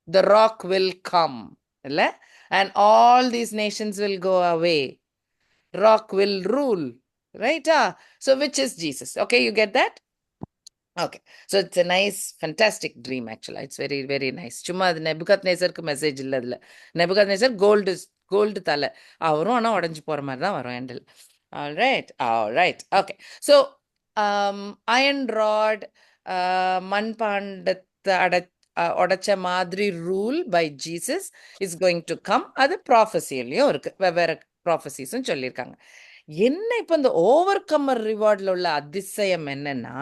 the rock will come, இல்ல, and all these nations will go away, rock will rule, right? So which is Jesus? Okay, you get that? Okay, so it's a nice fantastic dream. Actually, it's very very nice. சும்மா அது நெபுகத்நேசருக்கு message இல்ல அதுல. Nebuchadnezzar gold தலை, அவரும் ஆனா உடஞ்சு போற மாதிரி தான் வரும் handle. all right, okay. So iron rod, மண்பாண்டத்தை உடைச்ச மாதிரி rule by Jesus is going to come. அது ப்ராஃபஸிலையும் இருக்கு, வெவ்வேறு ப்ராஃபஸிஸும் சொல்லியிருக்காங்க. என்ன இப்போ இந்த ஓவர் கம்மர் ரிவார்ட்ல உள்ள அதிசயம் என்னன்னா,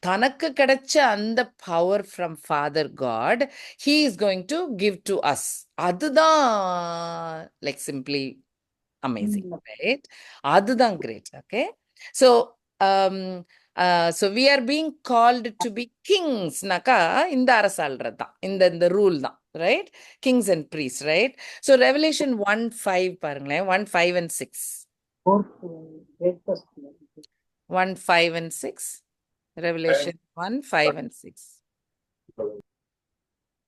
தனக்கு கிடைச்ச அந்த power from Father God he is going to give to us. அதுதான் லைக் சிம்பிளி அமேசிங், ரைட்? அதுதான் great. Okay, so so we are being called to be kings naka, இந்த அரசாள்றது தான், இந்த ரூல் தான், right? Kings and priests, right? So Revelation 1:5 பாருங்களேன், 1:5 and 6. 1:5 and 6. Revelation 1:5 and 6.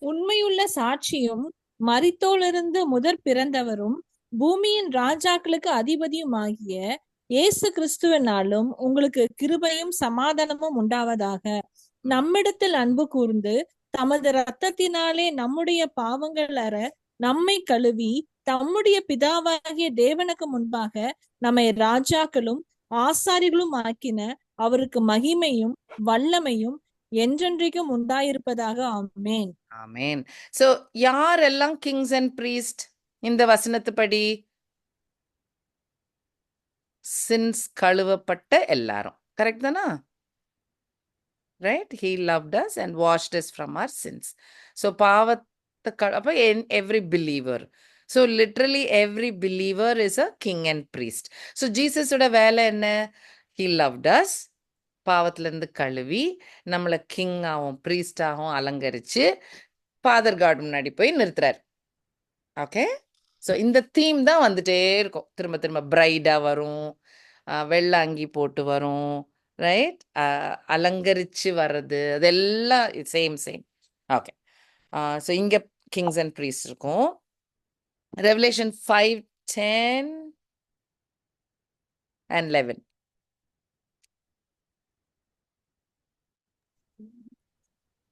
உண்மையுள்ள சாட்சியும் மரித்தோலிருந்து முதற் பிறந்தவரும் பூமியின் ராஜாக்களுக்கு அதிபதியும் ஆகிய இயேசு கிறிஸ்துவினாலும் உங்களுக்கு கிருபையும் சமாதானமும் உண்டாவதாக. நம்மிடத்தில் அன்பு கூர்ந்து தமது இரத்தத்தினாலே நம்முடைய பாவங்கள் அற நம்மை கழுவி தம்முடைய பிதாவாகிய தேவனுக்கு முன்பாக நம்மை ராஜாக்களும் ஆசாரிகளும் ஆக்கின அவருக்கு மகிமையும் வல்லமையும் என்றென்றைக்கும் உண்டாயிருப்பதாக. ஆமென். ஆமென். சோ யாரெல்லாம் கிங்ஸ் அண்ட் பிரீஸ்ட் இந்த வசனத்துப்படி? சின்ஸ் கழுவப்பட்ட எல்லாரும், கரெக்ட் தானா? Right, he loved us and washed us from our sins. So பாவத்தை அப்ப every believer, so literally every believer is a king and priest. So Jesus ஓட வேலை என்ன? he loved us, பாவத்துல இருந்து கழுவி நம்மளை கிங் ஆகும் பிரீஸ்ட் ஆகும் அலங்கரிச்சு ஃபாதர் காட் முன்னாடி போய் நிறுத்துறாரு. ஓகே, ஸோ இந்த தீம் தான் வந்துட்டே இருக்கும், திரும்ப திரும்ப பிரைடா வரும், வெள்ளை அங்கி போட்டு வரும், ரைட், அலங்கரிச்சு வர்றது, அதெல்லாம் சேம். ஓகே, ஸோ இங்க கிங்ஸ் அண்ட் ப்ரீஸ்ட் இருக்கும். Revelation 5:10 and 11.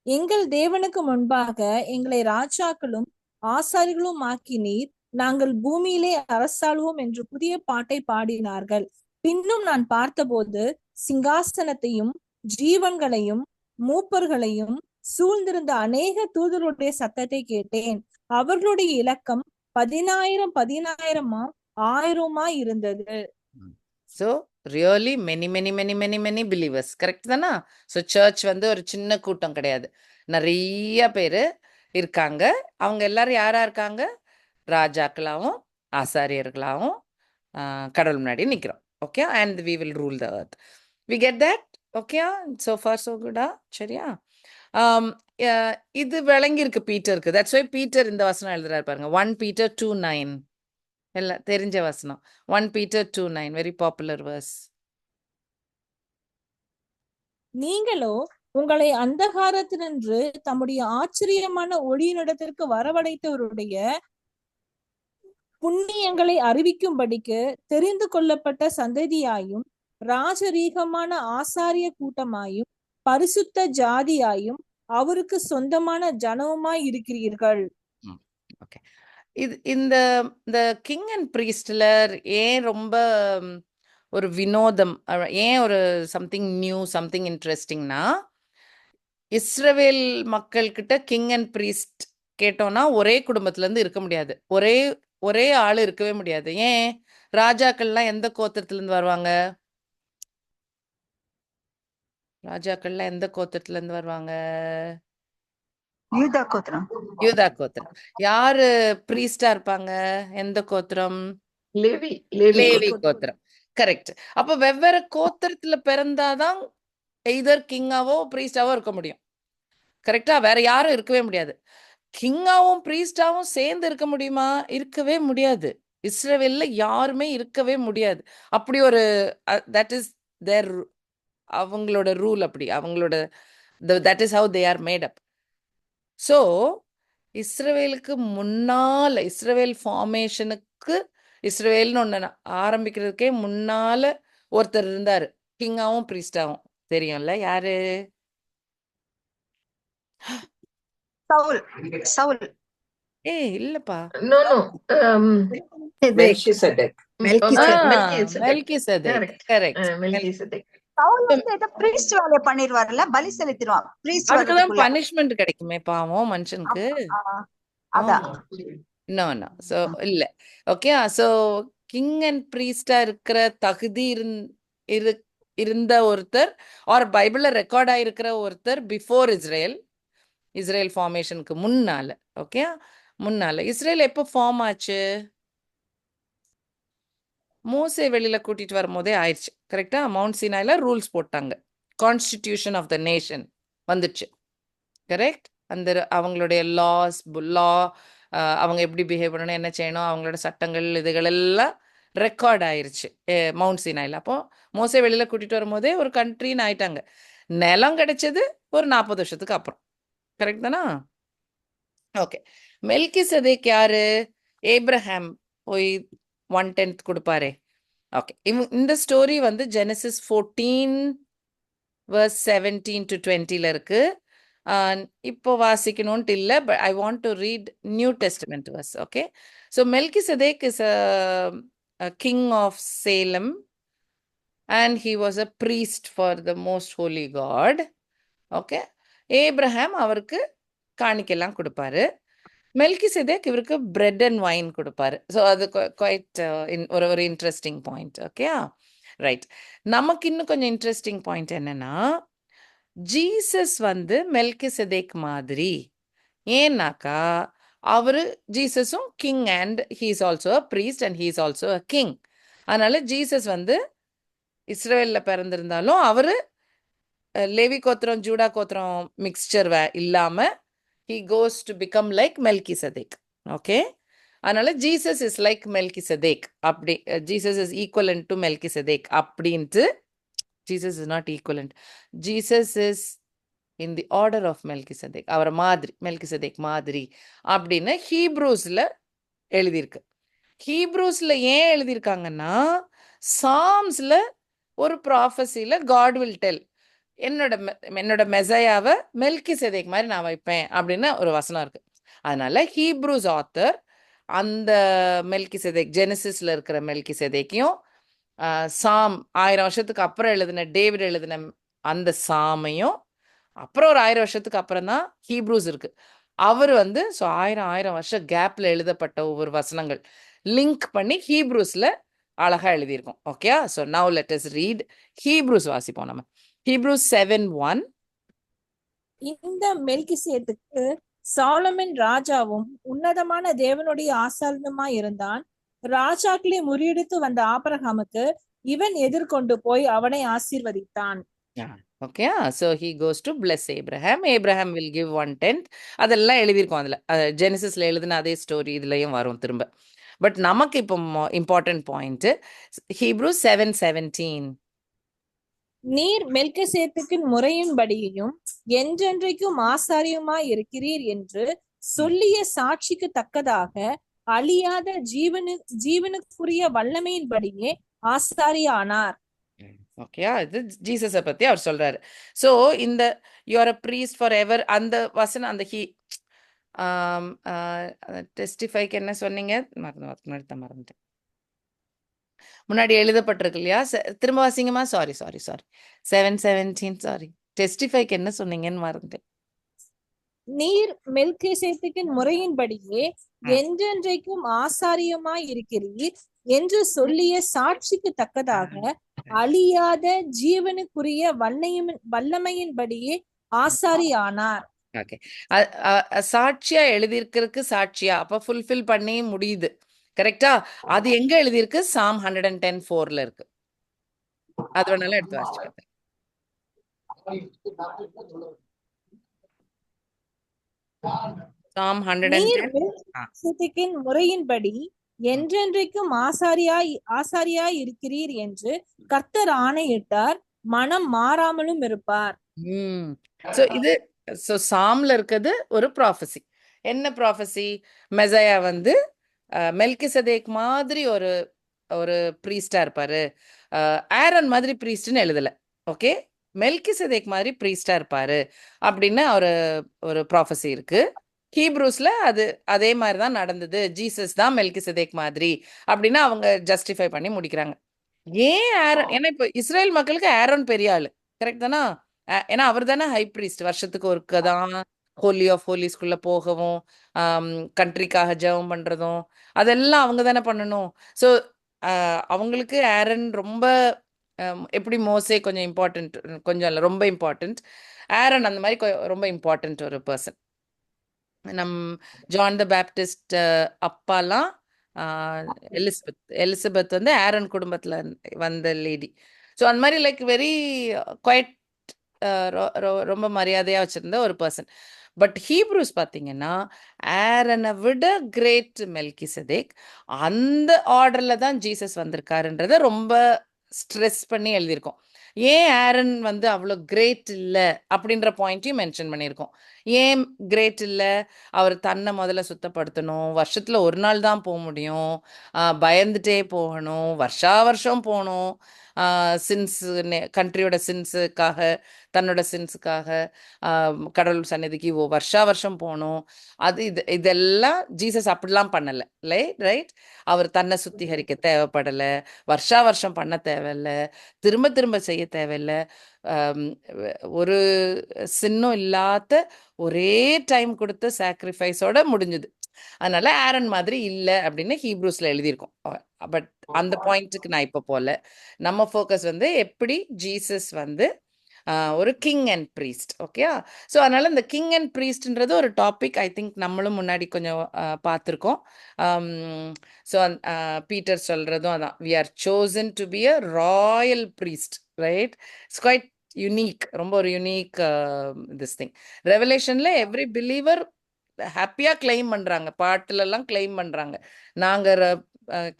எங்கள் தேவனுக்கு முன்பாக எங்களை ராஜாக்களும் ஆசாரிகளும் ஆக்கினீர், நாங்கள் பூமியிலே அரசாளுவோம் என்று புதிய பாட்டை பாடினார்கள். பின்னும் நான் பார்த்தபோது சிங்காசனத்தையும் ஜீவன்களையும் மூப்பர்களையும் சூழ்ந்திருந்த அநேக தூதருடைய சத்தத்தை கேட்டேன். அவர்களுடைய இலக்கம் 10,000 10,000 இருந்தது. So really many believers, correct தானா? ஸோ சர்ச் வந்து ஒரு சின்ன கூட்டம் கிடையாது, நிறைய பேர் இருக்காங்க. அவங்க எல்லாரும் யாரா இருக்காங்க? ராஜாக்களாகவும் ஆசாரியர்களாகவும் கடவுள் முன்னாடி நிற்கிறோம். Okay, and we will rule the earth. We get that? Okay, so far so good. சரியா? இது விளங்கியிருக்கு பீட்டருக்கு. தட்ஸ் வை பீட்டர் இந்த வசனம் எழுதுறாரு பாருங்க, 1 Peter 2:9. எல்லாம் தெரிஞ்ச வசனம், 1 Peter 2:9, வெரி பாப்புலர் வேர்ஸ். நீங்களோ உங்களை அந்தகாரத்தினின்று தம்முடைய ஆச்சரியமான ஒளியினிடத்திற்கு வரவழைத்தவருடைய புண்ணியங்களை அறிவிக்கும்படிக்கு தெரிந்து கொள்ளப்பட்ட சந்ததியாயும் ராஜரீகமான ஆசாரிய கூட்டமாயும் பரிசுத்த ஜாதியாயும் அவருக்கு சொந்தமான ஜனவுமாய் இருக்கிறீர்கள். ஓகே, இந்த கிங் அண்ட் பிரீஸ்ட்ல ஏன் ரொம்ப ஒரு வினோதம், ஏன் ஒரு சம்திங் நியூ, சம்திங் இன்ட்ரெஸ்டிங்னா, இஸ்ரவேல் மக்கள் கிட்ட கிங் அண்ட் பிரீஸ்ட் கேட்டோம்னா ஒரே குடும்பத்துல இருந்து இருக்க முடியாது, ஒரே ஆளு இருக்கவே முடியாது. ஏன்? ராஜாக்கள்லாம் எந்த கோத்திரத்துல இருந்து வருவாங்க? ராஜாக்கள்லாம் எந்த கோத்திரத்துல இருந்து வருவாங்க? யூதா கோத்திரம். யாரு பிரீஸ்டா இருப்பாங்க? எந்த கோத்திரம்? லேவி லேவி லேவி கோத்திரம். கோத்திரம். கரெக்ட். அப்ப வெவ்வேறு கோத்திரத்துல பிறந்தாதான் எய்தர் கிங்காவோ பிரீஸ்டாவோ இருக்க முடியும். கரெக்டா? வேற யாரும் இருக்கவே முடியாது. கிங்காவும் பிரீஸ்டாவும் சேர்ந்து இருக்க முடியுமா? இருக்கவே முடியாது. இஸ்ரவேல்ல யாருமே இருக்கவே முடியாது. அப்படி ஒரு தட் இஸ் தேர் அவங்களோட ரூல். அப்படி அவங்களோட that is how they are made up. So இஸ்ரவேலுக்கு முன்னால இஸ்ரவேல் ஃபார்மேஷனுக்கு இஸ்ரவேல்னு ஒன்று ஆரம்பிக்கிறதுக்கே முன்னால ஒருத்தர் இருந்தாரு, கிங்காவும் பிரீஸ்டாவும். தெரியும்ல யாரு? சவுல் சவுல் இல்லப்பா. No, no. Melchizedek. Melchizedek. Melchizedek. Melchizedek. Melchizedek. Correct. Correct. Melchizedek. Saul வந்து ஏதோ priest வேலையை பண்ணிடுவாருல்ல, பலி செலுத்திடுவான் priest அதுக்குதான் வர்றதுக்குள்ள. பனிஷ்மெண்ட் கிடைக்குமே பாவம் மனுஷனுக்கு. அதான் நோ நோ. ஸோ இல்ல. ஓகே. ஸோ கிங் அண்ட் பிரீஸ்டா இருக்கிற தகுதி இருந்த ஒருத்தர் ஆர் பைபிள்ல ரெக்கார்ட் ஆயிருக்கிற ஒருத்தர் பிஃபோர் இஸ்ரேல் ஃபார்மேஷனுக்கு முன்னால. ஓகே. முன்னால இஸ்ரேல் எப்போ ஃபார்ம் ஆச்சு? மோசே வெளியில கூட்டிட்டு வரும்போதே ஆயிடுச்சு. கரெக்டா? மவுண்ட் சீனாயில ரூல்ஸ் போட்டாங்க. கான்ஸ்டிடியூஷன் ஆஃப் த நேஷன் வந்துச்சு. கரெக்ட்? அந்த அவங்களுடைய லா அவங்க எப்படி பிஹேவ் பண்ணணும், என்ன செய்யணும், அவங்களோட சட்டங்கள் இதுகள் எல்லாம் ரெக்கார்ட் ஆயிருச்சு மவுண்ட் சீனாயில. அப்போ மோசே வெளியில கூட்டிட்டு வரும்போதே ஒரு கண்ட்ரின்னு ஆயிட்டாங்க. நிலம் கிடைச்சது ஒரு 40 வருஷத்துக்கு அப்புறம். கரெக்ட் தானா? ஓகே. மெல்கிசெதேக் யாரு? ஏப்ரஹாம் போய் 1/10 கொடுப்பாரே. ஓகே. இந்த ஸ்டோரி வந்து ஜெனசிஸ் 14 verse 17 to 20ல இருக்கு. இப்போ வாசிக்கணும்ட்டு இல்லை, but I want to read New Testament verse. Okay. So Melchizedek is a king of Salem and he was a priest for the most holy God. Okay. Abraham அவருக்கு காணிக்கெல்லாம் கொடுப்பாரு. மெல்கிசெதேக் இவருக்கு bread and wine கொடுப்பாரு. So அது quite ஒரு interesting point. Okay. Right. நமக்கு இன்னும் கொஞ்சம் interesting point என்னன்னா, ஜீசஸ் வந்து மெல்கிசெதேக் மாதிரி. ஏன்னாக்கா அவரு ஜீசஸும் king and he is also a priest and he is also a king. அதனால ஜீசஸ் வந்து இஸ்ரேல்ல பிறந்திருந்தாலும் அவரு லேவி கோத்திரம் ஜூடா கோத்திரம் மிக்ஸ்சர் இல்லாம he goes to become like Melchizedek. Okay. அதனால ஜீசஸ் இஸ் லைக் மெல்கிசெதேக். அப்படி Jesus is equivalent to Melchizedek அப்படின்ட்டு. Jesus is not equivalent. Jesus is in the order of Melchizedek. அவரை மாதிரி மெல்கிசெதேக் மாதிரி அப்படின்னு ஹீப்ரூஸ்ல எழுதியிருக்கு. ஹீப்ரூஸ்ல ஏன் எழுதியிருக்காங்கன்னா, சாம்ஸ்ல ஒரு ப்ராஃபஸில காட் வில் டெல், என்னோட மெசையாவை மெல்கிசெதேக் மாதிரி நான் வைப்பேன் அப்படின்னு ஒரு வசனம் இருக்கு. அதனால ஹீப்ரூஸ் ஆத்தர் அந்த மெல்கிசெதேக், ஜெனசிஸ்ல இருக்கிற மெல்கிசெதேக்கையும் சாம் 1000 வருஷத்துக்கு அப்புறம் எழுதின டேவிட் எழுதின அந்த சாமையும் அப்புறம் ஒரு 1000 வருஷத்துக்கு அப்புறம் தான் ஹீப்ரூஸ் இருக்கு. அவர் வந்து ஸோ 1000 வருஷம் கேப்ல எழுதப்பட்ட ஒவ்வொரு வசனங்கள் லிங்க் பண்ணி ஹீப்ரூஸ்ல அழகா எழுதியிருக்கோம். Okay. So now let us read. Hebrews வாசிப்போம் நம்ம. ஹீப்ரூஸ் 7:1. இந்த மெல்கிசேதேக்கு சாலமன் ராஜாவும் உன்னதமான தேவனுடைய ஆசாரியனுமாய் இருந்தான். ராஜாக்களை முறியடித்து வந்த ஆபிரகாமுக்கு இவன் எதிர்கொண்டு போய் அவனை ஆசீர்வதித்தான். Okay. So he goes to bless Abraham. Abraham will give 1/10. அதெல்லாம் எழுதியிருக்கோம் அதில். ஜெனசிஸ்ல எழுதின அதே ஸ்டோரி இதுலயும் வரும் திரும்ப. பட் நமக்கு இப்போ இம்பார்ட்டன்ட் பாயிண்ட் ஹீப்ரூஸ் 7:17. நீர் மெல்கிசேதேக்கின் முறையின்படியும் என்றென்றைக்கும் ஆசாரியமாய் இருக்கிறீர் என்று சொல்லிய சாட்சிக்கு தக்கதாக அழியாத ஜீவனுக்குரிய வல்லமையின்படியே ஆசாரியானார். ஓகே. இது ஜீசஸை பத்தி அவர் சொல்றாரு. ஸோ இந்த you are a priest for ever அந்த வசனம், அந்த டெஸ்டிஃபைக்கு என்ன சொன்னீங்க? மறந்துட்டேன். முன்னாடி எழுதப்பட்டிருக்கு இல்லையா? திரும்ப வாசிங்கம்மா. சாரி 7:17. சாரி, டெஸ்டிஃபைக்கு என்ன சொன்னீங்கன்னு மறந்துட்டேன். நீர் மெல்கிசேதேக்கின் முறையின்படியே என்றென்றைக்கும் ஆசாரியமாய் இருக்கிறீர் என்று சொல்லிய சாட்சிக்கு தக்கதாக அழியாத ஜீவனுக்குரிய வல்லமையின்படியே ஆசாரியானார். ஓகே. சாட்சியா எழுதியிருக்கிறதுக்கு சாட்சியா அப்ப ஃபுல்ஃபில் பண்ணி முடியுது. கரெக்டா? அது எங்க எழுதியிருக்கு? Psalm 110:4ல இருக்கு. அது வேணாலும் எடுத்து வாசிச்சு பார்த்தேன். Psalm நீர் 110. ஆ. மெல்கிசேதேக்கின் முறையின்படி என்றென்றைக்கும் ஆசாரியாய் இருக்கிறீர் என்று கர்த்தர் ஆணையிட்டார், மனம் மாறாமலும் இருப்பார். ஸோ இது சாம்ல இருக்கிறது ஒரு ப்ராஃபஸி. என்ன ப்ராஃபஸி? மெசையா வந்து மெல்கிசதேக் மாதிரி ஒரு ஒரு ப்ரீஸ்டா இருப்பாரு. ஆரன் மாதிரி ப்ரீஸ்ட்னு எழுதல. ஓகே, மெல்கிசதேக் மாதிரி ப்ரீஸ்டா இருப்பாரு அப்படின்னு ஒரு ப்ராஃபஸி இருக்கு. ஹீப்ரூஸ்ல அது அதே மாதிரி தான் நடந்தது. ஜீசஸ் தான் மெல்கிசதேக் மாதிரி அப்படின்னு அவங்க ஜஸ்டிஃபை பண்ணி முடிக்கிறாங்க. ஏன் ஆரன்? ஏன்னா இப்போ இஸ்ரேல் மக்களுக்கு ஆரோன் பெரிய ஆளு, கரெக்ட் தானா? ஏன்னா அவர் தானே ஹை ப்ரீஸ்ட். வருஷத்துக்கு ஒருக்க தான் ஹோலி ஆஃப் ஹோலிஸ்குள்ள போகவும் கண்ட்ரிக்காக ஜெபம் பண்றதும் அதெல்லாம் அவங்க தானே பண்ணணும். ஸோ அவங்களுக்கு ஆரன் ரொம்ப எப்படி மோசே கொஞ்சம் இம்பார்ட்டன்ட், கொஞ்சம் இல்லை ரொம்ப இம்பார்ட்டன்ட். ஆரன் அந்த மாதிரி ரொம்ப இம்பார்ட்டன்ட் ஒரு பர்சன். நம் ஜான் த பேப்டிஸ்ட் அப்பாலாம் எலிசபெத் வந்து ஆரன் குடும்பத்துல வந்த லேடி. ஸோ அந்த மாதிரி லைக் வெரி குவைட், ரொம்ப மரியாதையா வச்சிருந்த ஒரு பர்சன். பட் ஹீப்ரூஸ் பார்த்தீங்கன்னா ஆரனை விட கிரேட் மெல்கிசதேக். அந்த ஆர்டர்ல தான் ஜீசஸ் வந்திருக்காருன்றத ரொம்ப ஸ்ட்ரெஸ் பண்ணி எழுதியிருக்கோம். ஏன் ஆரன் வந்து அவ்வளோ கிரேட் இல்லை அப்படின்ற பாயிண்ட்டையும் மென்ஷன் பண்ணியிருக்கோம். ஏன் கிரேட் இல்லை? அவர் தன்னை முதல்ல சுத்தப்படுத்தணும், வருஷத்துல ஒரு நாள் தான் போக முடியும், பயந்துட்டே போகணும், வருஷம் போகணும், சின்ஸ் கண்ட்ரியோட சின்ஸுக்காக, தன்னோட சின்ஸுக்காக கடவுள் சன்னதிக்கு வருஷம் போகணும். இதெல்லாம் ஜீசஸ் அப்படிலாம் பண்ணலை. ரைட்? அவர் தன்னை சுத்திகரிக்க தேவைப்படலை, வருஷம் பண்ண தேவையில்லை, திரும்ப திரும்ப செய்ய தேவையில்லை, ஒரு சின்னும் இல்லாத ஒரே டைம் கொடுத்த சாக்ரிஃபைஸோட முடிஞ்சுது. அதனால ஆரன் மாதிரி இல்லை அப்படின்னு ஹீப்ரூஸ்ல எழுதியிருக்கோம். பட் அந்த பாயிண்ட்டுக்கு நான் இப்போ போல. நம்ம ஃபோக்கஸ் வந்து எப்படி ஜீசஸ் வந்து ஒரு king and priest. Okay, so அதனால இந்த கிங் அண்ட் ப்ரீஸ்ட்ன்றது ஒரு டாபிக் ஐ திங்க் நம்மளும் முன்னாடி கொஞ்சம் பார்த்துருக்கோம். ஸோ பீட்டர் சொல்றதும் அதான், we are chosen to be a royal priest, right? It's quite unique, ரொம்ப ஒரு யூனிக் திஸ் திங். ரெவலேஷன்ல எவ்ரி பிலீவர் ஹாப்பியா கிளைம் பண்றாங்க, பாட்டுல எல்லாம் கிளைம் பண்றாங்க, நாங்க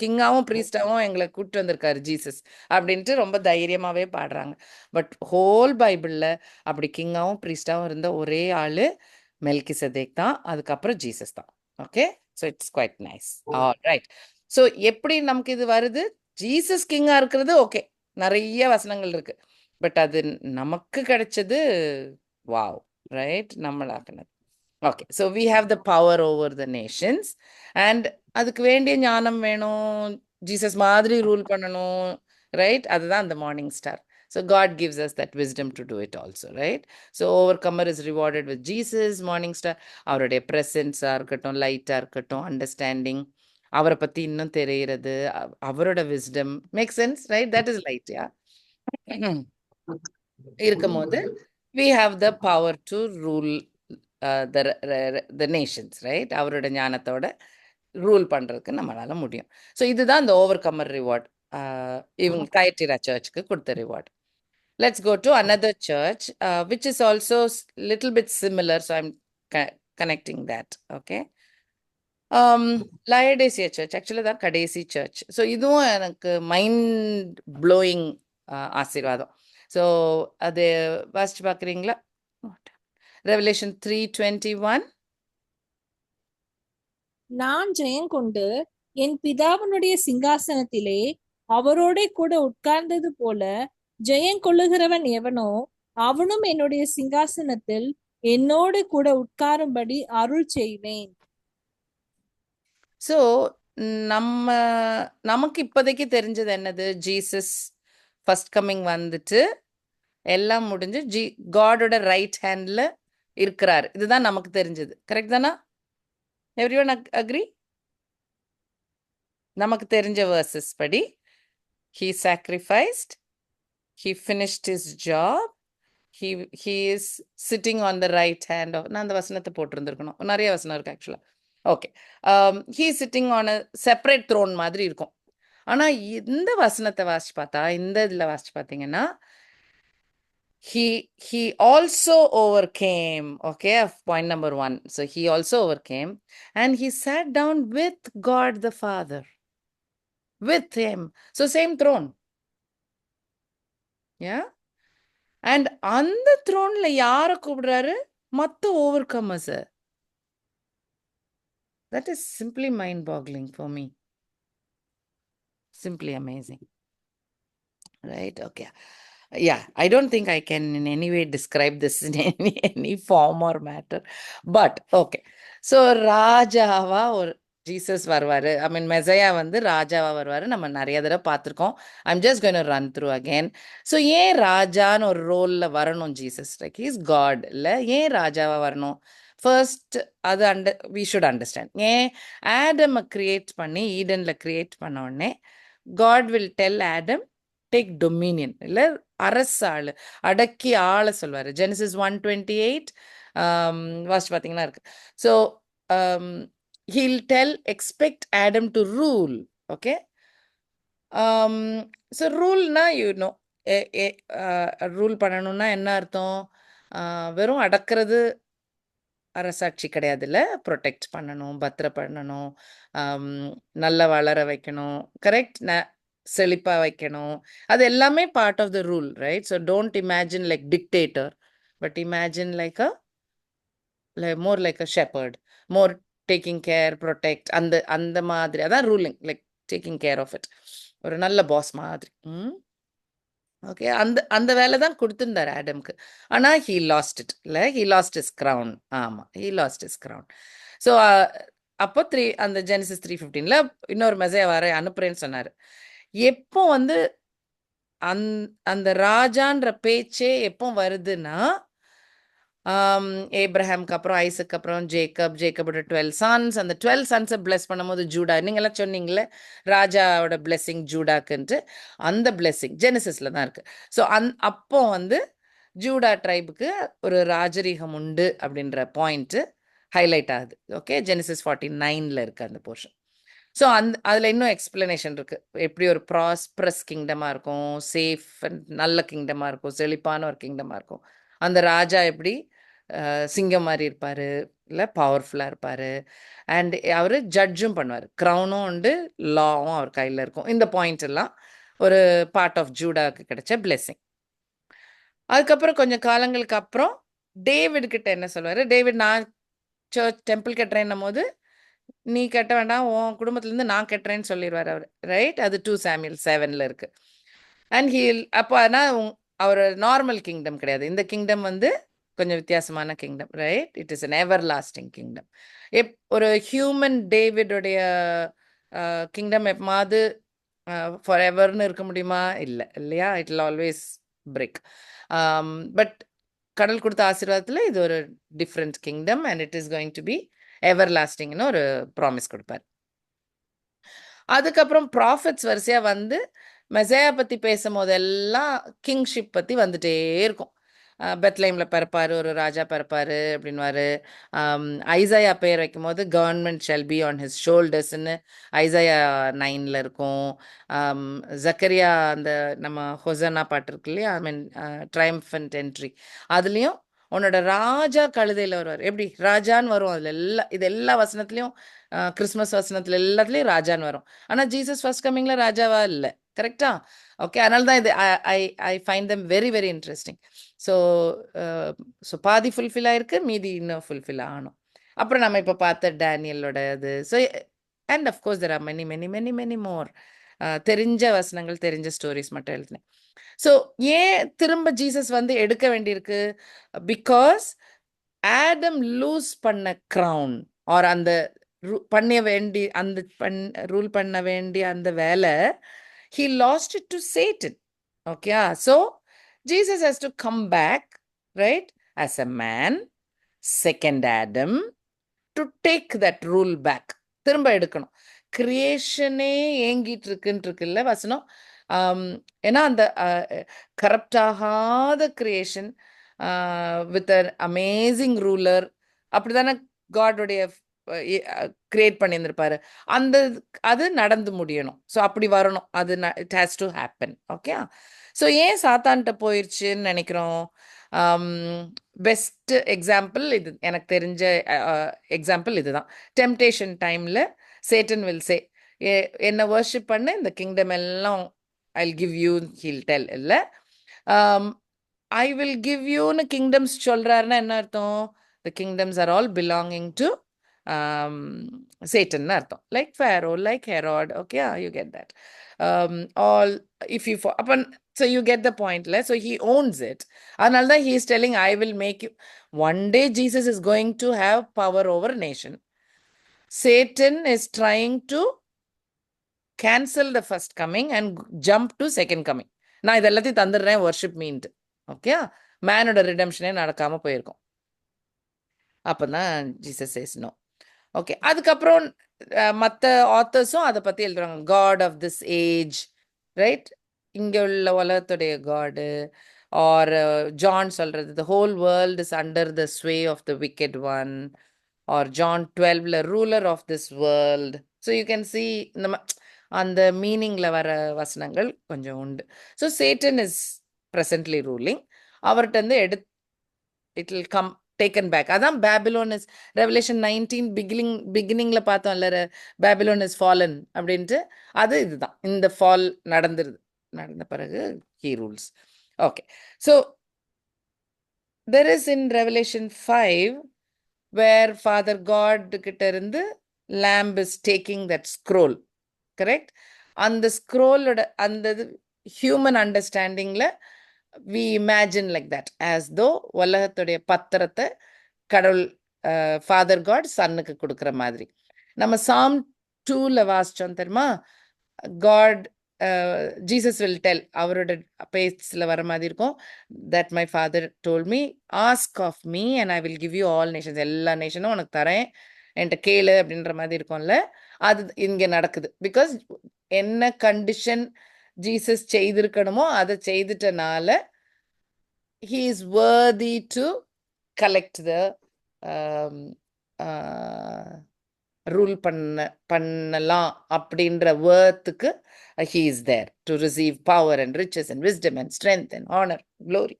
கிங்காவும் ப்ரீஸ்டாவும் எங்களை கூப்பிட்டு வந்திருக்காரு ஜீசஸ் அப்படின்ட்டு ரொம்ப தைரியமாவே பாடுறாங்க. பட் ஹோல் பைபிள்ல அப்படி கிங்காவும் ப்ரீஸ்டாவும் இருந்த ஒரே ஆளு மெல்கிசதேக் தான், அதுக்கப்புறம் ஜீசஸ் தான். Okay, so it's quite nice. Right. So எப்படி நமக்கு இது வருது? ஜீசஸ் கிங்கா இருக்கிறது ஓகே, நிறைய வசனங்கள் இருக்கு. பட் அது நமக்கு கிடைச்சது வாவ், ரைட்? நம்மளாக்குனது. Okay, so we have the power over the nations. And அதுக்கு வேண்டிய ஞானம் வேணும், ஜீசஸ் மாதிரி ரூல் பண்ணணும், ரைட்? அதுதான் அந்த morning star. So God gives us that wisdom to do it also, right? So overcomer is rewarded with Jesus morning star. அவருடைய ப்ரெசன்ஸாக இருக்கட்டும், லைட்டாக இருக்கட்டும், அண்டர்ஸ்டாண்டிங், அவரை பற்றி இன்னும் தெரிகிறது, அவரோட wisdom make sense, right? That is light. யா இருக்கும் போது we have the power to rule the nations, right? அவரோட ஞானத்தோட ரூல் பண்றதுக்கு நம்மளால முடியும். ஸோ இதுதான் இந்த ஓவர் கம்மர் ரிவார்ட், இவங்க கயட்டிரா சர்ச்சுக்கு கொடுத்த reward. Let's go to another church, which is also little bit similar, so I'm connecting that. Okay, Laodicea church actually தான் கடைசி சர்ச். ஸோ இதுவும் எனக்கு மைண்ட் ப்ளோயிங் ஆசீர்வாதம். ஸோ அது வாசிச்சு பார்க்குறீங்களா? ரெவலேஷன் 3:21. நான் ஜெயங்கொண்டு என் பிதாவினுடைய சிங்காசனத்திலே அவரோட கூட உட்கார்ந்தது போல ஜெயங்கொள்ளுகிறவன் எவனோ அவனும் என்னுடைய சிங்காசனத்தில் என்னோடு கூட உட்காரும்படி அருள் செய்வேன். ஸோ நமக்கு இப்போதைக்கு தெரிஞ்சது என்னது? ஜீசஸ் ஃபர்ஸ்ட் கம்மிங் வந்துட்டு எல்லாம் முடிஞ்சு காடோட ரைட் ஹேண்ட்ல இருக்கிறாரு, இதுதான் நமக்கு தெரிஞ்சது. கரெக்ட் தானா? Everyone agree? நமக்கு தெரிஞ்ச வேர்சஸ் படி he sacrificed, he finished his job, he is sitting on the right hand of, நான் அந்த வசனத்தை போட்டிருந்திருக்கணும், நிறைய வசனம் இருக்கு ஆக்சுவலா. Okay. He sitting on a separate throne மாதிரி இருக்கும். ஆனா இந்த வசனத்தை வாசிச்சு பார்த்தா, இந்த இதுல வாசிச்சு பார்த்தீங்கன்னா, he also overcame. Okay, point number 1. So he also overcame, and he sat down with God the Father, with him. So same throne. Yeah. And அந்த த்ரோன்ல யார கூப்பிடுறாரு? மத்த ஓவர்கமர்ஸ். That is simply mind-boggling for me. Simply amazing. Right? Okay. Yeah, I don't think I can in any way describe this in any form or matter. But okay. So ராஜாவா ஒரு Jesus வருவாரு. ஐ மீன் மெசையா வந்து ராஜாவா வருவாரு. நம்ம நிறைய தடவை பார்த்துருக்கோம். I'm just going to run through again. So ஏன் ராஜான்னு ஒரு ரோலில் வரணும் ஜீசஸ்? லைக் ஹீஸ் காட் இல்லை, ஏன் ராஜாவா வரணும்? ஃபர்ஸ்ட் அது வி ஷுட் அண்டர்ஸ்டாண்ட். ஏன் ஆடமை கிரியேட் பண்ணி ஈடனில் கிரியேட் பண்ண உடனே God will tell Adam take dominion, இல்லை அரசாள் அடக்கி ஆள சொல்வார். ஜெனசிஸ் 1:28 வாசிச்சு பார்த்தீங்கன்னா இருக்கு. So he'll tell, expect Adam to rule. Okay. So rule-na, you know, rule பண்ணணும்னா என்ன அர்த்தம்? வெறும் அடக்கிறது அரசாட்சி கிடையாதுல்ல. ப்ரொடெக்ட் பண்ணணும், பத்திர பண்ணணும், நல்லா வளர வைக்கணும், கரெக்ட், செழிப்பா வைக்கணும். அது எல்லாமே part of the rule, right? So don't imagine like dictator, but imagine like more like a shepherd, more taking care, protect, அந்த மாதிரி. அதான் ruling, like taking care of it. ஒரு நல்ல பாஸ் மாதிரி. ஓகே, அந்த வேலை தான் கொடுத்துருந்தார் ஆடம்க்கு. ஆனால் ஹீ லாஸ்ட் இட், இல்லை, ஹீ லாஸ்ட் இஸ் கிரவுன். ஆமாம், he lost his crown. So அப்போ அந்த ஜெனசிஸ் 3:15 இன்னொரு மெசேஜ் வர அனுப்புறேன்னு சொன்னார். எப்போ வந்து அந்த ராஜான்ற பேச்சே எப்போ வருதுன்னா, ஏப்ரஹாம்க்கு அப்புறம் ஐசக்கு அப்புறம் ஜேக்கபோட 12 sons, அந்த 12 sons-அ பிளஸ் பண்ணும்போது ஜூடா, நீங்களாம் சொன்னீங்களே ராஜாவோட பிளெஸிங் ஜூடாக்குன்ட்டு, அந்த பிளெஸிங் ஜெனசிஸ்ல தான் இருக்கு. ஸோ அப்போ வந்து ஜூடா ட்ரைபுக்கு ஒரு ராஜரீகம் உண்டு அப்படின்ற பாயிண்ட் ஹைலைட் ஆகுது. ஓகே, ஜெனசிஸ் 49 இருக்கு அந்த போர்ஷன். ஸோ அதில் இன்னும் எக்ஸ்பிளனேஷன் இருக்குது. எப்படி ஒரு ப்ராஸ்பரஸ் கிங்டமாக இருக்கும், சேஃப் அண்ட் நல்ல கிங்டமாக இருக்கும், செழிப்பான ஒரு கிங்டமாக இருக்கும். அந்த ராஜா எப்படி சிங்கம் மாதிரி இருப்பார், இல்லை பவர்ஃபுல்லாக இருப்பார், அண்ட் அவர் ஜட்ஜும் பண்ணுவார், க்ரௌனும் உண்டு, லாவும் அவர் கையில் இருக்கும். இந்த பாயிண்ட் எல்லாம் ஒரு பார்ட் ஆஃப் ஜூடாவுக்கு கிடைச்ச பிளெஸிங். அதுக்கப்புறம் கொஞ்சம் காலங்களுக்கு அப்புறம் டேவிட் கிட்ட என்ன சொல்வார்? டேவிட், நான் சர்ச் டெம்பிள் கட்டுறேன்னும் போது, நீ கட்ட வேண்டாம், உன் குடும்பத்துலேருந்து நான் கட்டுறேன்னு சொல்லிடுவார் அவர், ரைட்? அது 2 Samuel 7 இருக்கு. அண்ட் அப்போ ஆனால் அவர் நார்மல் கிங்டம் கிடையாது. இந்த கிங்டம் வந்து கொஞ்சம் வித்தியாசமான kingdom, right? It is an everlasting kingdom. ஒரு ஹியூமன் டேவிடோடைய கிங்டம் எப்பமாவது ஃபார் எவர்னு இருக்க முடியுமா? இல்லை, இல்லையா? It will always break. But கடல் கொடுத்த ஆசீர்வாதத்தில் இது ஒரு different kingdom, and it is going to be ever லாஸ்டிங்னு ஒரு ப்ராமிஸ் கொடுப்பார். அதுக்கப்புறம் ப்ராஃபிட்ஸ் வரிசையாக வந்து மெசையா பற்றி பேசும் போதெல்லாம் கிங்ஷிப் பற்றி வந்துட்டே இருக்கும். பெத்லேமில் பிறப்பார், ஒரு ராஜா பிறப்பார் அப்படின்வாரு. ஐசாயா பேர் வைக்கும் போது government shall be on his ஷோல்டர்ஸ்ன்னு ஐசாயா 9 இருக்கும். ஜக்கரியா அந்த நம்ம ஹொசனா பாட்டு இருக்கு இல்லையா, ஐ மீன் ட்ரைம்ஃபன்ட் என்ட்ரி, அதுலேயும் உன்னோட ராஜா கழுதையில் வருவார். எப்படி ராஜான்னு வரும் அதில் இது எல்லா வசனத்துலேயும், கிறிஸ்மஸ் வசனத்தில் எல்லாத்துலேயும் ராஜான்னு வரும். ஆனால் ஜீசஸ் ஃபர்ஸ்ட் கம்மிங்கில் ராஜாவா இல்லை, கரெக்டா? ஓகே, அதனால தான் இது I find them very very interesting. So பாதி ஃபுல்ஃபில் ஆயிருக்கு, மீதி இன்னும் ஃபுல்ஃபில் ஆகணும். அப்புறம் நம்ம இப்போ பார்த்த டேனியலோட இது. So and of course there are many many many many more. தெரிஞ்ச வசனங்கள், தெரிஞ்ச ஸ்டோரிஸ் மட்டும் எழுதினேன். ஸோ ஏன் திரும்ப ஜீசஸ் வந்து எடுக்க வேண்டியிருக்கு? பிகாஸ் ஆடம் லூஸ் பண்ண க்ரௌன் ஆர் அந்த பண்ண வேண்டி அந்த ரூல் பண்ண வேண்டிய அந்த வேலை, he lost it to Satan. Okay, so Jesus has to come back, right, as a man, second Adam, to take that rule back. திரும்ப எடுக்கணும். கிரியேஷனே ஏங்கிட்டு இருக்குல்ல வசனம். ஏன்னா அந்த கரப்ட் ஆகாத creation with an amazing ruler, அப்படிதானே காடோடைய கிரியேட் பண்ணியிருந்திருப்பாரு. அந்த அது நடந்து முடியணும். ஸோ அப்படி வரணும். அது it has to happen. Okay. So ஏன் சாத்தான்கிட்ட போயிடுச்சுன்னு நினைக்கிறோம்? பெஸ்ட் எக்ஸாம்பிள் இது, எனக்கு தெரிஞ்ச எக்ஸாம்பிள் இதுதான். டெம்டேஷன் டைமில் சேட்டன் வில் சே, என்ன வர்ஷிப் பண்ணு, இந்த கிங்டம் எல்லாம் I will give you, he'll tell. இல்லை, ஐ வில் கிவ் யூன்னு கிங்டம்ஸ் சொல்கிறாருன்னா என்ன அர்த்தம்? The kingdoms are all belonging to Satan அர்த்தம். Like Pharaoh, like Herod. Okay, you get that. All, if you upon, so you get the point. So he owns it. அதனால தான் he is telling, I will make you. One day Jesus is going to have power over nation. Satan is trying to cancel the first coming and jump to second coming. நான் இதெல்லாத்தையும் தந்துடுறேன் worship மீன்ட்டு. Okay, மேனோட ரிடம்ஷனே நடக்காம போயிருக்கோம். அப்போதான் Jesus chase no. Okay, அதுக்கப்புறம் மற்ற ஆத்தர்ஸும் அதை பற்றி எழுதுறாங்க. God of this age, right, இங்கே உள்ள உலகத்துடைய காடு. ஆர் ஜான் சொல்கிறது, the whole world is under the sway of the wicked one. Or John 12ல ruler of this world. So you can see இந்த அந்த மீனிங்கில் வர வசனங்கள் கொஞ்சம் உண்டு. So Satan is presently ruling. அவர்கிட்ட இருந்து it will come taken back. அதான் Babylon is, Revelation 19 பிகினிங்ல பார்த்தோம் இல்ல, Babylon is fallen அப்படின்ட்டு. அது இதுதான், இந்த ஃபால் நடந்த பிறகு he rules. Okay, so there is in Revelation 5 where Father God கிட்ட இருந்து lamb is taking that scroll, correct? அந்த ஸ்க்ரோலோட அந்த human அண்டர்ஸ்டாண்டிங்ல we imagine like that, as though உலகத்துடைய பத்திரத்தை கடவுள் ஃபாதர் காட் சன்னுக்கு கொடுக்குற மாதிரி. நம்ம சாம் 2ல வாசிச்சோம் தெரியுமா? காட் ஜீசஸ் வில் டெல், அவரோட பேஸ்ல வர மாதிரி இருக்கும், that my father told me, ask of me and I will give you all nations. எல்லா நேஷனும் உனக்கு தரேன், என்கிட்ட கேளு அப்படின்ற மாதிரி இருக்கும்ல. அது இங்கே நடக்குது. பிகாஸ் என்ன கண்டிஷன் ஜீசஸ் செய்திருக்கணுமோ அதை செய்துட்டனால he is worthy to collect the rule பண்ணலாம் அப்படின்ற வேர்த்துக்கு he is there to receive power and riches and wisdom and strength and honor, glory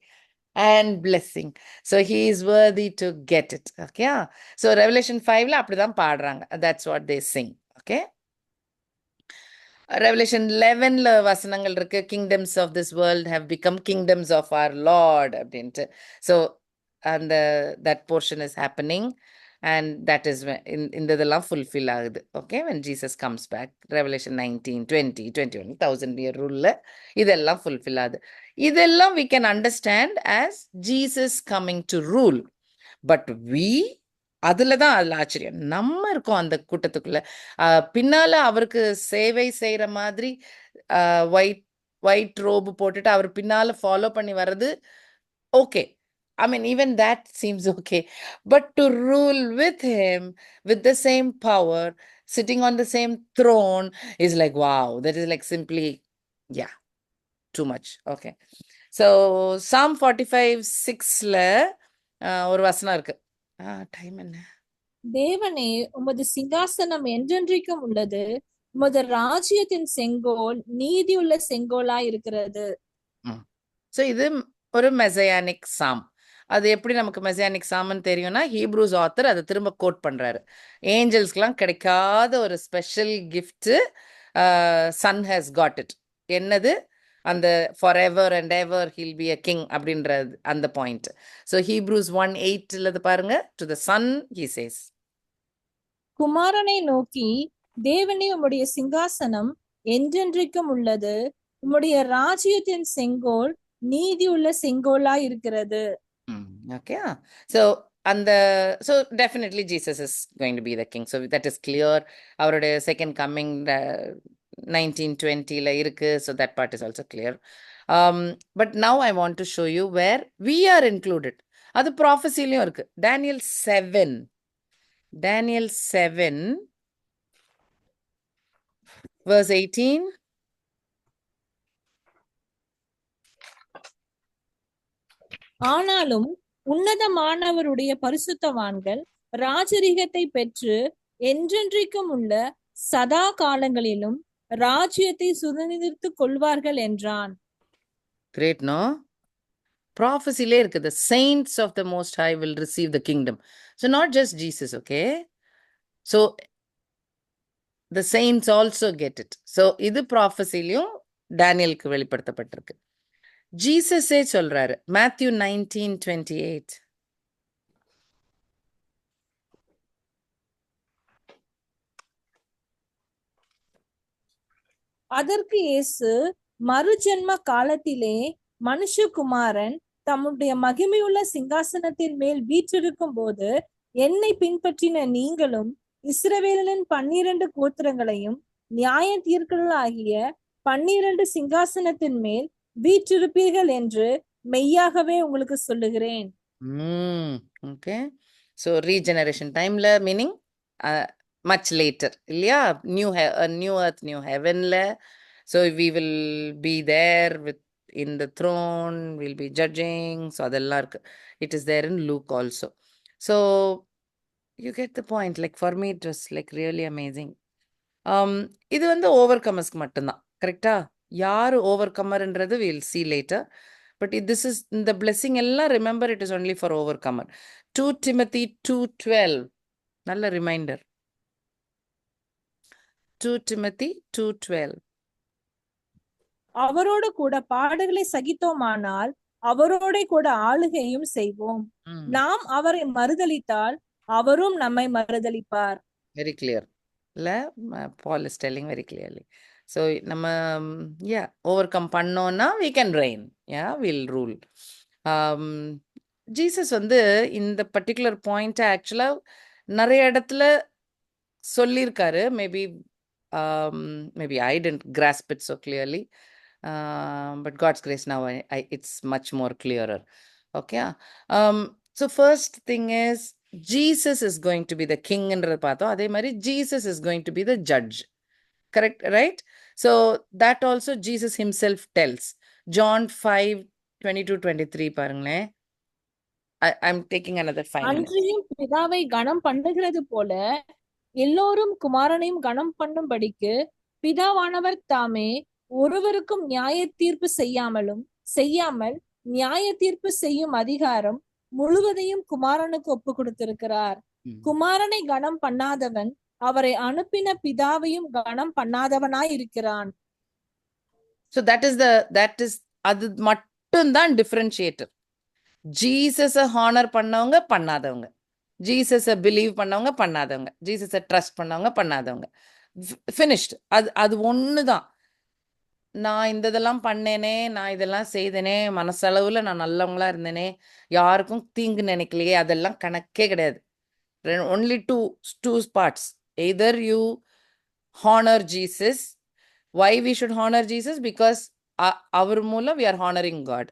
and blessing. So he is worthy to get it. Okay, so Revelation 5ல அப்படிதான் பாடுறாங்க. That's what they sing. Okay, Revelation 11ல வசனங்கள் இருக்கு, kingdoms of this world have become kingdoms of our Lord அப்படின்ட்டு. So and that portion is happening and that is இந்த இதெல்லாம் fulfill ஆகுது. Okay, when Jesus comes back, Revelation 19, 20, 21, 1000 year rule இதெல்லாம் fulfill ஆகுது. இதெல்லாம் we can understand as Jesus coming to rule. But we, அதுல தான் அதுல ஆச்சரியம், நம்ம இருக்கோம் அந்த கூட்டத்துக்குள்ள. பின்னால அவருக்கு சேவை செய்யற மாதிரி ஒயிட் ரோபு போட்டுட்டு அவர் பின்னால ஃபாலோ பண்ணி வர்றது okay. I mean, even that seems okay. But to rule with him, with the same power, sitting on the same throne is like, wow, that is like simply, yeah, too much. Okay. So, Psalm 45:6ல ஒரு வசனம் இருக்கு. Time என்ன? தேவனே, உமது சிங்காசனம் என்றென்றைக்கும் உள்ளது, உமது ராஜ்யத்தின் செங்கோல் நீதியுள்ள செங்கோலா இருக்கிறது. ஸோ இது ஒரு மெசையானிக் சாம். அது எப்படி நமக்கு மெசையானிக் சாம்னு தெரியும்னா, ஹீப்ரூஸ் ஆத்தர் அதை திரும்ப கோட் பண்றாரு. ஏஞ்சல்ஸ்க்கெல்லாம் கிடைக்காத ஒரு special gift son has got it. என்னது? அந்த for ever and ever he'll be a king அப்படின்றது அந்த பாயிண்ட். ஸோ ஹீப்ரூஸ் 1:8 பாருங்க, to the son he says, குமாரனை நோக்கி, தேவனே, உம்முடைய சிங்காசனம் என்றென்றைக்கும் உள்ளது, உம்முடைய ராஜ்யத்தின் செங்கோல் நீதியுள்ள செங்கோலா இருக்கிறது. Okay, so and so definitely Jesus is going to be the king. So that is clear. Our second coming 1920 la irukku, so that part is also clear. But now I want to show you where we are included. Adu prophecy liyum irukku. Daniel 7 verse 18. ஆனாலும் உன்னதமானவருடைய பரிசுத்தவான்கள் ராஜரிகத்தை பெற்று என்றென்றைக்கும் உள்ள சதா காலங்களிலும் ராஜ்யத்தை சுதந்திரித்துக் கொள்வார்கள் என்றான். Great, no? Prophecy-லே இருக்கு, the saints of the Most High will receive the kingdom. So not just Jesus, okay? So the saints also get it. So இது ப்ராஃபஸிலையும் டேனியலுக்கு வெளிப்படுத்தப்பட்டிருக்கு. ஜீசஸே சொல்றாரு, Matthew 19:28. அதற்கு இயேசு, மறுஜென்ம காலத்திலே மனுஷகுமாரன் தம்முடைய மகிமையுள்ள சிங்காசனத்தின் மேல் வீற்றிருக்கும் போது என்னை பின்பற்றின நீங்களும் இஸ்ரவேலின் 12 கோத்திரங்களையும் நியாய தீர்க்கலாகிய 12 சிங்காசனத்தின் மேல் வீற்றிருப்பீர்கள் என்று மெய்யாகவே உங்களுக்கு சொல்லுகிறேன். Okay. So regeneration timeல meaning much later, இல்லையா? New earth, new heavenல. So we will be there with in the throne, we'll be judging. So அதெல்லாம் இருக்கு. It is there in Luke also. So you get the point. Like for me, it was like really amazing. இது வந்து ஓவர்கமர்ஸ்க்கு மட்டும்தான், கரெக்டா? யாரு ஓவர்கமர்ன்றது we'll see later. But this is the blessing எல்லாம், remember it is only for overcomer. 2 Timothy 2:12. நல்ல reminder. 2 Timothy 2:12. அவரோடு கூட பாடுகளை சகித்தோமானால் அவரோட கூட ஆளுகையும் செய்வோம். நாம் அவரை மறுதலித்தால் அவரும் நம்மை மறுதலிப்பார். Very clear. இல்ல, Paul is telling very clearly. So நம்ம overcome பண்ணோம்னா we can reign. We'll rule. Jesus வந்து இந்த பர்டிகுலர் பாயிண்ட் ஆக்சுவலா நிறைய இடத்துல சொல்லியிருக்காரு. Maybe I didn't grasp it so clearly. But God's grace now it's much more clearer. Okay. So first thing is Jesus is going to be the king என்றது பார்த்தோம். அதே மாதிரி Jesus is going to be the judge. Correct, right? So that also Jesus himself tells. John 5:22-23 பாருங்களேன். I'm taking another 5 minutes. அன்றியும் பிதாவை கனம் பண்ணுகிறது போல எல்லோரும் குமாரனையும் கனம் பண்ணும்படிக்கு பிதாவானவர் தாமே ஒருவருக்கும் நியாய தீர்ப்பு செய்யாமல் நியாய தீர்ப்பு செய்யும் அதிகாரம் முழுவதையும் குமாரனுக்கு ஒப்பு கொடுத்திருக்கிறார். குமாரனை கனம் பண்ணாதவன் அவரை அனுப்பின பிதாவையும் கனம் பண்ணாதவனாய் இருக்கிறான். So that is அது மட்டும்தான் டிஃபரன்ஷியேட்டர். ஜீசஸ ஹானர் பண்ணவங்க பண்ணாதவங்க, ஜீசஸ பிலீவ் பண்ணவங்க பண்ணாதவங்க, ஜீசஸ ட்ரஸ்ட் பண்ணவங்க பண்ணாதவங்க, ஃபினிஷ்ட். அது ஒண்ணுதான். நான் இதெல்லாம் பண்ணேனே, நான் இதெல்லாம் செய்தேனே, மனசளவுல நான் நல்லவங்களா இருந்தேனே, யாருக்கும் தீங்கு நினைக்கலையே, அதெல்லாம் கணக்கே கிடையாது. Only two parts. Either you honor Jesus. Why we should honor Jesus? Because our மூலம் we are honoring God.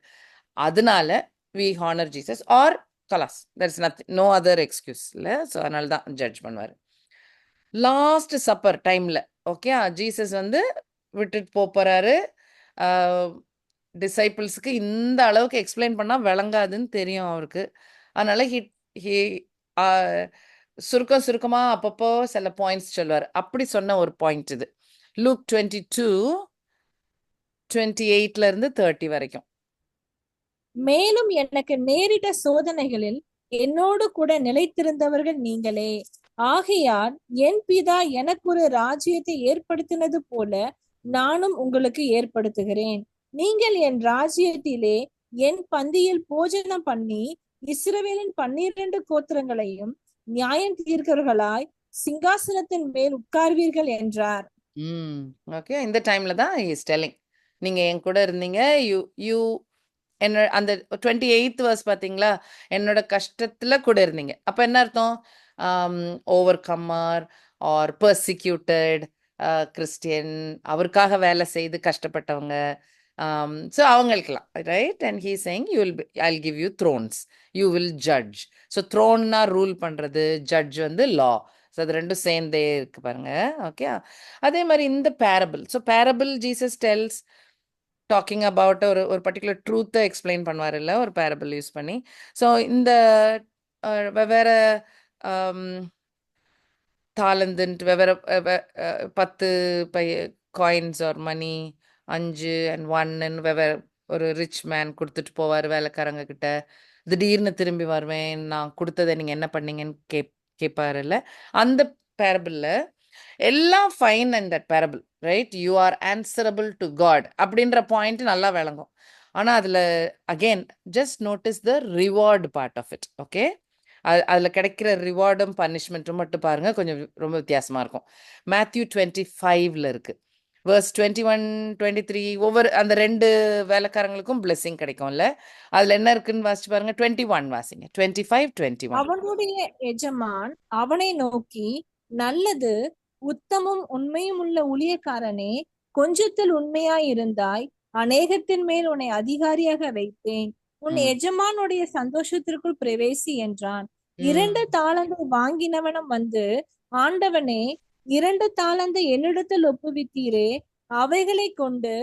அதனால we honor Jesus. Or கலாஸ், there's nothing, no other excuse. இல்லை? ஸோ அதனால தான் ஜட்ஜ் பண்ணுவார். லாஸ்ட் சப்பர் டைம்ல okay, Jesus வந்து விட்டுட்டு போறாரு. டிசைபிள்ஸுக்கு இந்த அளவுக்கு எக்ஸ்பிளைன் பண்ணா விளங்காதுன்னு தெரியும் அவருக்கு. அதனால சுருக்கமா அப்பப்போ சில பாயிண்ட்ஸ் சொல்லுவார். அப்படி சொன்ன ஒரு பாயிண்ட் இது. லூக் 22:28 வரைக்கும். மேலும் எனக்கு நேரிட்ட சோதனைகளில் என்னோடு கூட நிலைத்திருந்தவர்கள் நீங்களே. ஆகையால் என் பிதா எனக்கு ஒரு ராஜ்யத்தை ஏற்படுத்தினது போல நானும் உங்களுக்கு ஏற்படுத்துகிறேன். நீங்கள் என் ராஜ்யத்திலே என் பந்தியில் போஜனம் பண்ணி இஸ்ரவேலின் 12 கோத்திரங்களையும் நியாயம் தீர்க்கிறவர்களாய் சிங்காசனத்தின் மேல் உட்கார்வீர்கள் என்றார். ஓகே, இந்த டைம்ல தான் he is telling, நீங்க என் கூட இருந்தீங்க, யூ என்ன அந்த 28th verse பாத்தீங்களா, என்னோட கஷ்டத்துல கூட இருந்தீங்க. அப்ப என்ன அர்த்தம்? ஓவர்கம்மர் ஆர் பர்சிக்யூட்டட் கிறிஸ்டியன், அவருக்காக வேலை செய்து கஷ்டப்பட்டவங்க, ஸோ அவங்களுக்கெல்லாம் right. And he saying I'll give you thrones, you will judge. So த்ரோன்னா ரூல் பண்றது, ஜட்ஜ் வந்து லா. ஸோ அது ரெண்டும் சேர்ந்தே இருக்கு பாருங்க. ஓகே, அதே மாதிரி இந்த parable. So parable Jesus tells talking about ஒரு பர்டிகுலர் ட்ரூத்தை எக்ஸ்பிளைன் பண்ணுவார் இல்லை, ஒரு பேரபிள் யூஸ் பண்ணி. ஸோ இந்த வெவ்வேறு தாளந்துன்ட்டு வெவ்வேறு 10 காயின்ஸ் ஆர் மணி 5 and 1 வெவ்வேறு ஒரு ரிச் மேன் கொடுத்துட்டு போவார் வேலைக்காரங்க கிட்ட. திடீர்னு திரும்பி வருவேன், நான் கொடுத்ததை நீங்கள் என்ன பண்ணீங்கன்னு கேட்பாருல்ல. அந்த பேரபிளில் எல்லாம் fine and that parable, right? You are answerable to God அப்படின்ற பாயிண்ட் நல்லா விளங்கும். ஆனால் அதில் again just notice the reward part of it. Okay, அதில் கிடைக்கிற ரிவார்டும் பனிஷ்மெண்ட்டும் மட்டும் பாருங்கள், கொஞ்சம் ரொம்ப வித்தியாசமாக இருக்கும். மேத்யூ 25 இருக்குது. verse 21, 23 ஒவ்வொரு அந்த 2 வேலைக்காரங்களுக்கும் blessing கிடைக்கும்ல. அதில் என்ன இருக்குன்னு வாசிச்சு பாருங்க. 21 வாசிங்க. 25, 21. அவனுடைய எஜமான் அவனை நோக்கி, நல்லது, உத்தமும் உண்மையும் உள்ள ஊழியக்காரனே, கொஞ்சத்தில் உண்மையாயிருந்தாய், அநேகத்தின் மேல் உன்னை அதிகாரியாக வைப்பேன், உன் எஜமானுடைய சந்தோஷத்திற்குள் பிரவேசி என்றான். 2 தாளந்தை வாங்கினவனும் வந்து, ஆண்டவனே, 2 தாளந்தை என்னிடத்தில் ஒப்புவித்தீரே, அவைகளை கொண்டு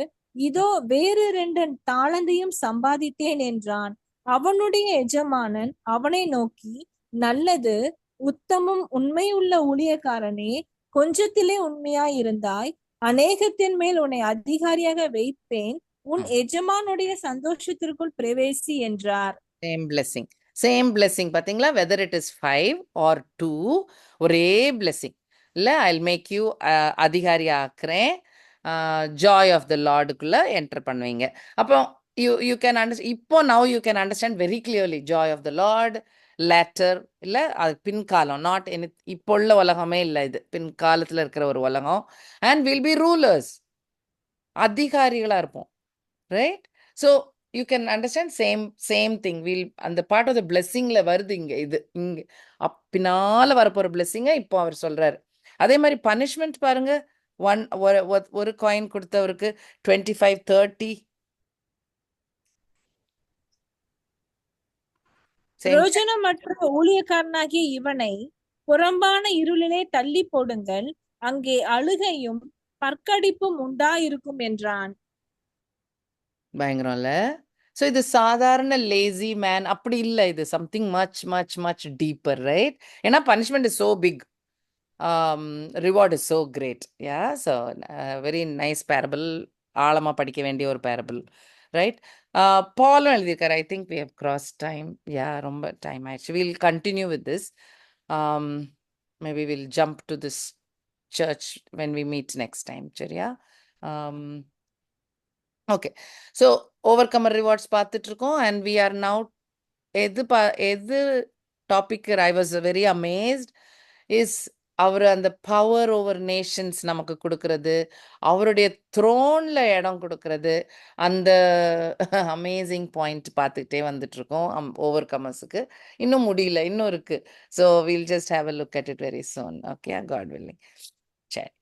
இதோ வேறு 2 தாளந்தையும் சம்பாதித்தேன் என்றான். அவனுடைய எஜமானன் அவனை நோக்கி, நல்லது, உத்தமும் உண்மையுள்ள ஊழியக்காரனே, கொஞ்சத்திலே உண்மையாயிருந்தாய், அநேகத்தின் மேல் உன்னை அதிகாரியாக வைப்பேன், உன் எஜமானுடைய சந்தோஷத்திற்குள் பிரவேசி என்றார். சேம் பிளெஸிங் பாத்தீங்களா? வெதர் இட் இஸ் 5 or 2, ஒரே பிளெஸிங் இல்லை. ஐல் மேக் யூ அதிகாரி ஆக்குறேன், ஜாய் ஆஃப் த லார்டுக்குள்ள என்டர் பண்ணுவீங்க. அப்போ you can understand. இப்போ now you can understand very clearly joy of the Lord latter இல்லை, அது பின்காலம், நாட் எனி இப்போ உள்ள உலகமே இல்லை, இது பின்காலத்தில் இருக்கிற ஒரு உலகம். அண்ட் வில் பி ரூலர்ஸ், அதிகாரிகளாக இருப்போம், right? So you can understand same thing. அந்த பார்ட் ஆஃப் த பிளெஸ்ஸிங்கில் வருது இங்கே. இது இங்கே பின்னால் வரப்போகிற பிளெஸ்ஸிங்கை இப்போ அவர் சொல்கிறாரு. அதே மாதிரி பனிஷ்மெண்ட் பாருங்க. ஒரு காயின் கொடுத்தவருக்கு 25, 30. பிரயோஜனமற்ற ஊழியக்காரனாகிய இவனை புறம்பான இருளிலே தள்ளி போடுங்கள், அங்கே அழுகையும் பற்கடிப்பும் உண்டாயிருக்கும் என்றான். பயங்கரம்ல. ஸோ இது சாதாரண லேசி மேன் அப்படி இல்லை, இது something much much much deeper, right? ஏன்னா punishment is so big, reward is so great. Yeah, so very nice parable, ஆழமாக படிக்க வேண்டிய ஒரு பேரபிள், ரைட்? பாலும் எழுதியிருக்காரு. I think we have cross time. Yeah, ரொம்ப டைம் ஆயிடுச்சு. Will continue with this. Maybe will jump to this church when we meet next time. சரியா? Okay, so overcomer rewards பார்த்துட்டு இருக்கோம். அண்ட் வி ஆர் நவ் எது topic I was very amazed is அவர் அந்த power over Nations நமக்கு கொடுக்கறது, அவருடைய த்ரோன்ல இடம் கொடுக்கறது, அந்த அமேசிங் பாயிண்ட் பார்த்துக்கிட்டே வந்துட்டு இருக்கோம். ஓவர் கமர்ஸுக்கு இன்னும் முடியல, இன்னும் இருக்கு. So will just have a look at it very soon. Okay, God willing. சரி,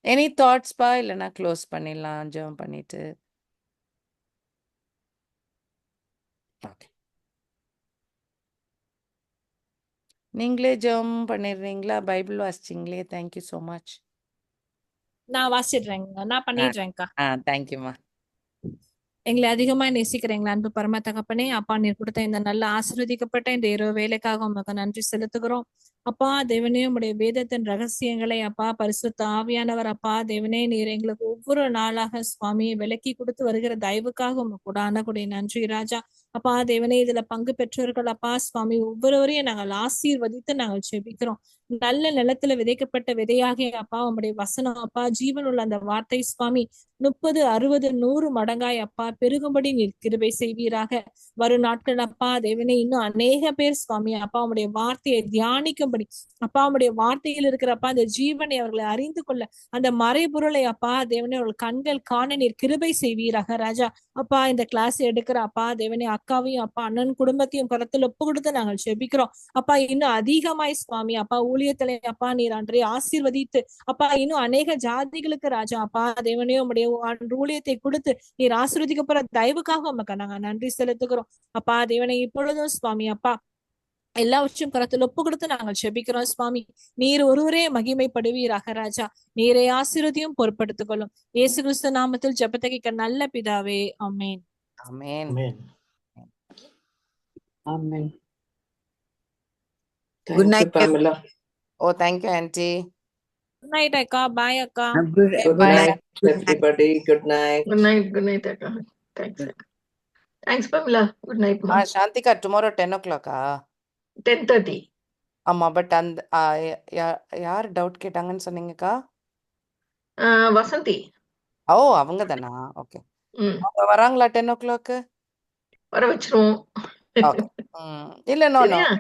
எனி தாட்ஸ்பா? இல்லைன்னா க்ளோஸ் பண்ணிடலாம் ஜெபம் பண்ணிட்டு. ஓகே, நீங்களே ஜெபம் பண்ணிடுறீங்களா? பைபிள் வாசிச்சிங்களே, தேங்க்யூ ஸோ மச். நான் வாசிடுறேங்க, நான் பண்ணிடுறேன்க்கா. தேங்க்யூம்மா. எங்களை அதிகமா நேசிக்கிறீங்களா அன்பு பரம தகப்பனே, அப்பா நீர் கொடுத்த இந்த நல்ல ஆசீர்வதிக்கப்பட்ட இந்த இரவு வேலைக்காக உமக்கு நன்றி செலுத்துகிறோம். அப்பா தேவனே, உம்முடைய வேதத்தின் ரகசியங்களை அப்பா பரிசுத்த ஆவியானவர் அப்பா தேவனே நீர் எங்களுக்கு ஒவ்வொரு நாளாக சுவாமியை விலக்கி கொடுத்து வருகிற தயவுக்காக உமக்கு கூடான கூடிய நன்றி ராஜா. அப்பா தேவனே, இதுல பங்கு பெற்றவர்கள் அப்பா சுவாமி ஒவ்வொருவரையும் நாங்கள் ஆசீர்வதித்து நாங்கள் ஜெபிக்கிறோம். நல்ல நிலத்துல விதைக்கப்பட்ட விதையாகிய அப்பா உம்முடைய வசனம் அப்பா ஜீவனுள்ள அந்த வார்த்தை சுவாமி 30, 60, 100 மடங்காய் அப்பா பெருகும்படி நீர் கிருபை செய்வீராக. வரும் நாட்கள் அப்பா தேவனே இன்னும் அநேக பேர் சுவாமி அப்பா உம்முடைய வார்த்தையை தியானிக்கும்படி அப்பா உம்முடைய வார்த்தையில் இருக்கிறப்பா அந்த ஜீவனை அவர்களை அறிந்து கொள்ள, அந்த மறைபொருளை அப்பா தேவனே அவர்கள் கண்கள் காண நீர் கிருபை செய்வீராக ராஜா. அப்பா இந்த கிளாஸ் எடுக்கிற அப்பா தேவனே அக்காவையும் அப்பா அண்ணன் குடும்பத்தையும் கருத்தில் ஒப்பு கொடுத்து நாங்கள் ஜெபிக்கிறோம். அப்பா இன்னும் அதிகமாய் சுவாமி அப்பா ஊழியத்திலே அப்பா நீர் அன்றைய ஆசீர்வதித்து அப்பா இன்னும் அநேக ஜாதிகளுக்கு ராஜா அப்பா தேவனே உம்முடைய ஊழியத்தை கொடுத்து நீர் ஆசீர்வதிக்கப்படுற தயவுக்காக உமக்கு நாங்க நன்றி செலுத்துகிறோம். அப்பா தேவனே இப்பொழுதும் சுவாமி அப்பா எல்லாவற்றையும் கரத்தில் ஒப்பு கொடுத்து நாங்கள் ஜெபிக்கிறோம் சுவாமி. நீர் ஒருவரே மகிமைப்படுவீராக ராஜா. நீரை ஆசீர்வதியும் பொறுப்படுத்திக் கொள்ளும். இயேசு கிறிஸ்து நாமத்தில் ஜெபத்தை கேட்க நல்ல பிதாவே, ஆமென். ஆமென். Amen. Amen. Thank you, night, Pamela. Oh, thank you, Auntie. Good night அக்கா, பாய் அக்கா. Good Bye. night, everybody. Good night. Good night, Akka. Thanks, Akka. Thanks, Pamela. Good night, ma. Shantika, tomorrow 10 o'clock. 10:30. ஆமா, but அந்த யார் doubt கேட்டாங்கன்னு சொன்னீங்கக்கா? Vasanthi. ஓ, அவங்க தானா? Okay. ம், அவங்க வராங்களா 10 o'clock? வர வச்சிருவோம். ஓகே. இல்ல, நோ சரியா?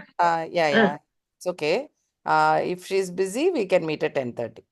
yeah, it's okay. If she's busy, we can meet at 10:30.